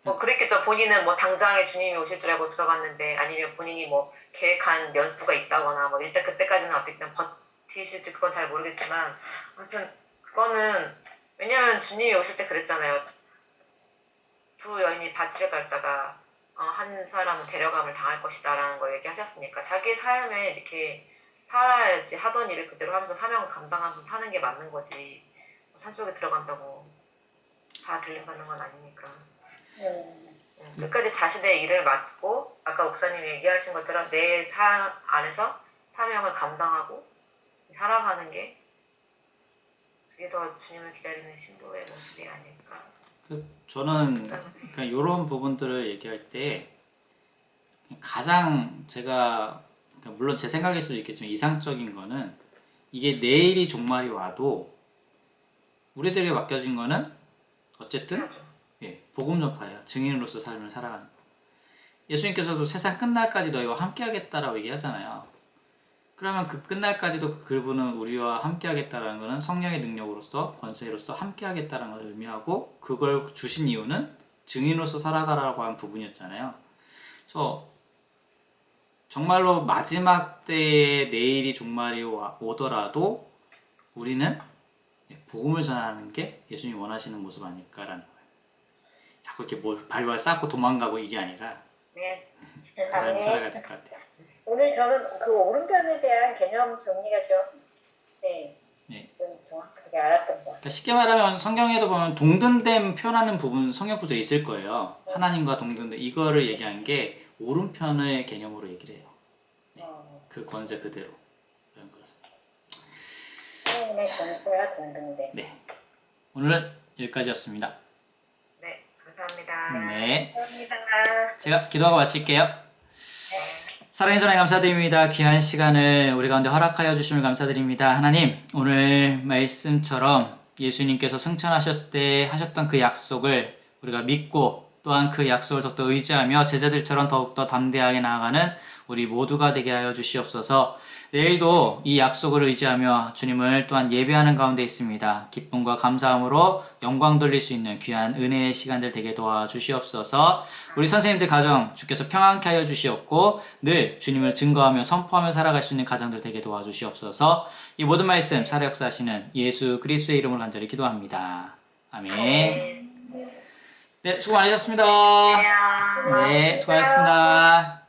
뭐 그랬겠죠. 본인은 뭐 당장에 주님이 오실 줄 알고 들어갔는데 아니면 본인이 뭐 계획한 연수가 있다거나 뭐 일단 그때까지는 어떻게든 버티실지 그건 잘 모르겠지만 아무튼 그거는 왜냐면 주님이 오실 때 그랬잖아요. 두 여인이 밭을 밟다가 한 사람은 데려감을 당할 것이다라는 걸 얘기하셨으니까 자기 삶에 이렇게 살아야지 하던 일을 그대로 하면서 사명을 감당하면서 사는 게 맞는 거지 산속에 들어간다고 다 들림받는 건 아니니까 끝까지 자신의 일을 맡고 아까 목사님이 얘기하신 것처럼 내 삶 안에서 사명을 감당하고 살아가는 게 그게 더 주님을 기다리는 신부의 모습이 아닐까. 저는 그러니까 이런 부분들을 얘기할 때 가장 제가 그러니까 물론 제 생각일 수도 있겠지만 이상적인 거는 이게 내일이 종말이 와도 우리들에게 맡겨진 거는 어쨌든 복음 전파예요. 증인으로서 삶을 살아가는 거. 예수님께서도 세상 끝날까지 너희와 함께하겠다라고 얘기하잖아요. 그러면 그 끝날까지도 그분은 우리와 함께하겠다라는 것은 성령의 능력으로서 권세로서 함께하겠다는 걸 의미하고 그걸 주신 이유는 증인으로서 살아가라고 한 부분이었잖아요. 그래서 정말로 마지막 때에 내일이 종말이 오더라도 우리는 복음을 전하는 게 예수님이 원하시는 모습 아닐까라는 거예요. 자꾸 이렇게 뭘 발발 쌓고 도망가고 이게 아니라 그 삶을 살아가야 될 것 같아요. 오늘 저는 그 오른편에 대한 개념 정리가 좀 정확하게 알았던 것 같아요. 그러니까 쉽게 말하면 성경에도 보면 동등됨 표현하는 부분 성경 구절에 있을 거예요. 하나님과 동등됨 이거를 얘기한 게 오른편의 개념으로 얘기를 해요. 그 권세 그대로 이런 것을. 하나님의 권세와 동등됨. 네, 오늘은 여기까지였습니다. 네, 감사합니다. 네, 감사합니다. 제가 기도하고 마칠게요. 사랑의 전에 감사드립니다. 귀한 시간을 우리 가운데 허락하여 주심을 감사드립니다. 하나님, 오늘 말씀처럼 예수님께서 승천하셨을 때 하셨던 그 약속을 우리가 믿고 또한 그 약속을 더욱더 의지하며 제자들처럼 더욱더 담대하게 나아가는 우리 모두가 되게 하여 주시옵소서. 내일도 이 약속을 의지하며 주님을 또한 예배하는 가운데 있습니다. 기쁨과 감사함으로 영광 돌릴 수 있는 귀한 은혜의 시간들 되게 도와주시옵소서. 우리 선생님들 가정 주께서 평안케 하여 주시옵고 늘 주님을 증거하며 선포하며 살아갈 수 있는 가정들 되게 도와주시옵소서. 이 모든 말씀 살아 역사하시는 예수 그리스도의 이름으로 간절히 기도합니다. 아멘. 네, 수고 많으셨습니다. 안녕. 네, 수고하셨습니다.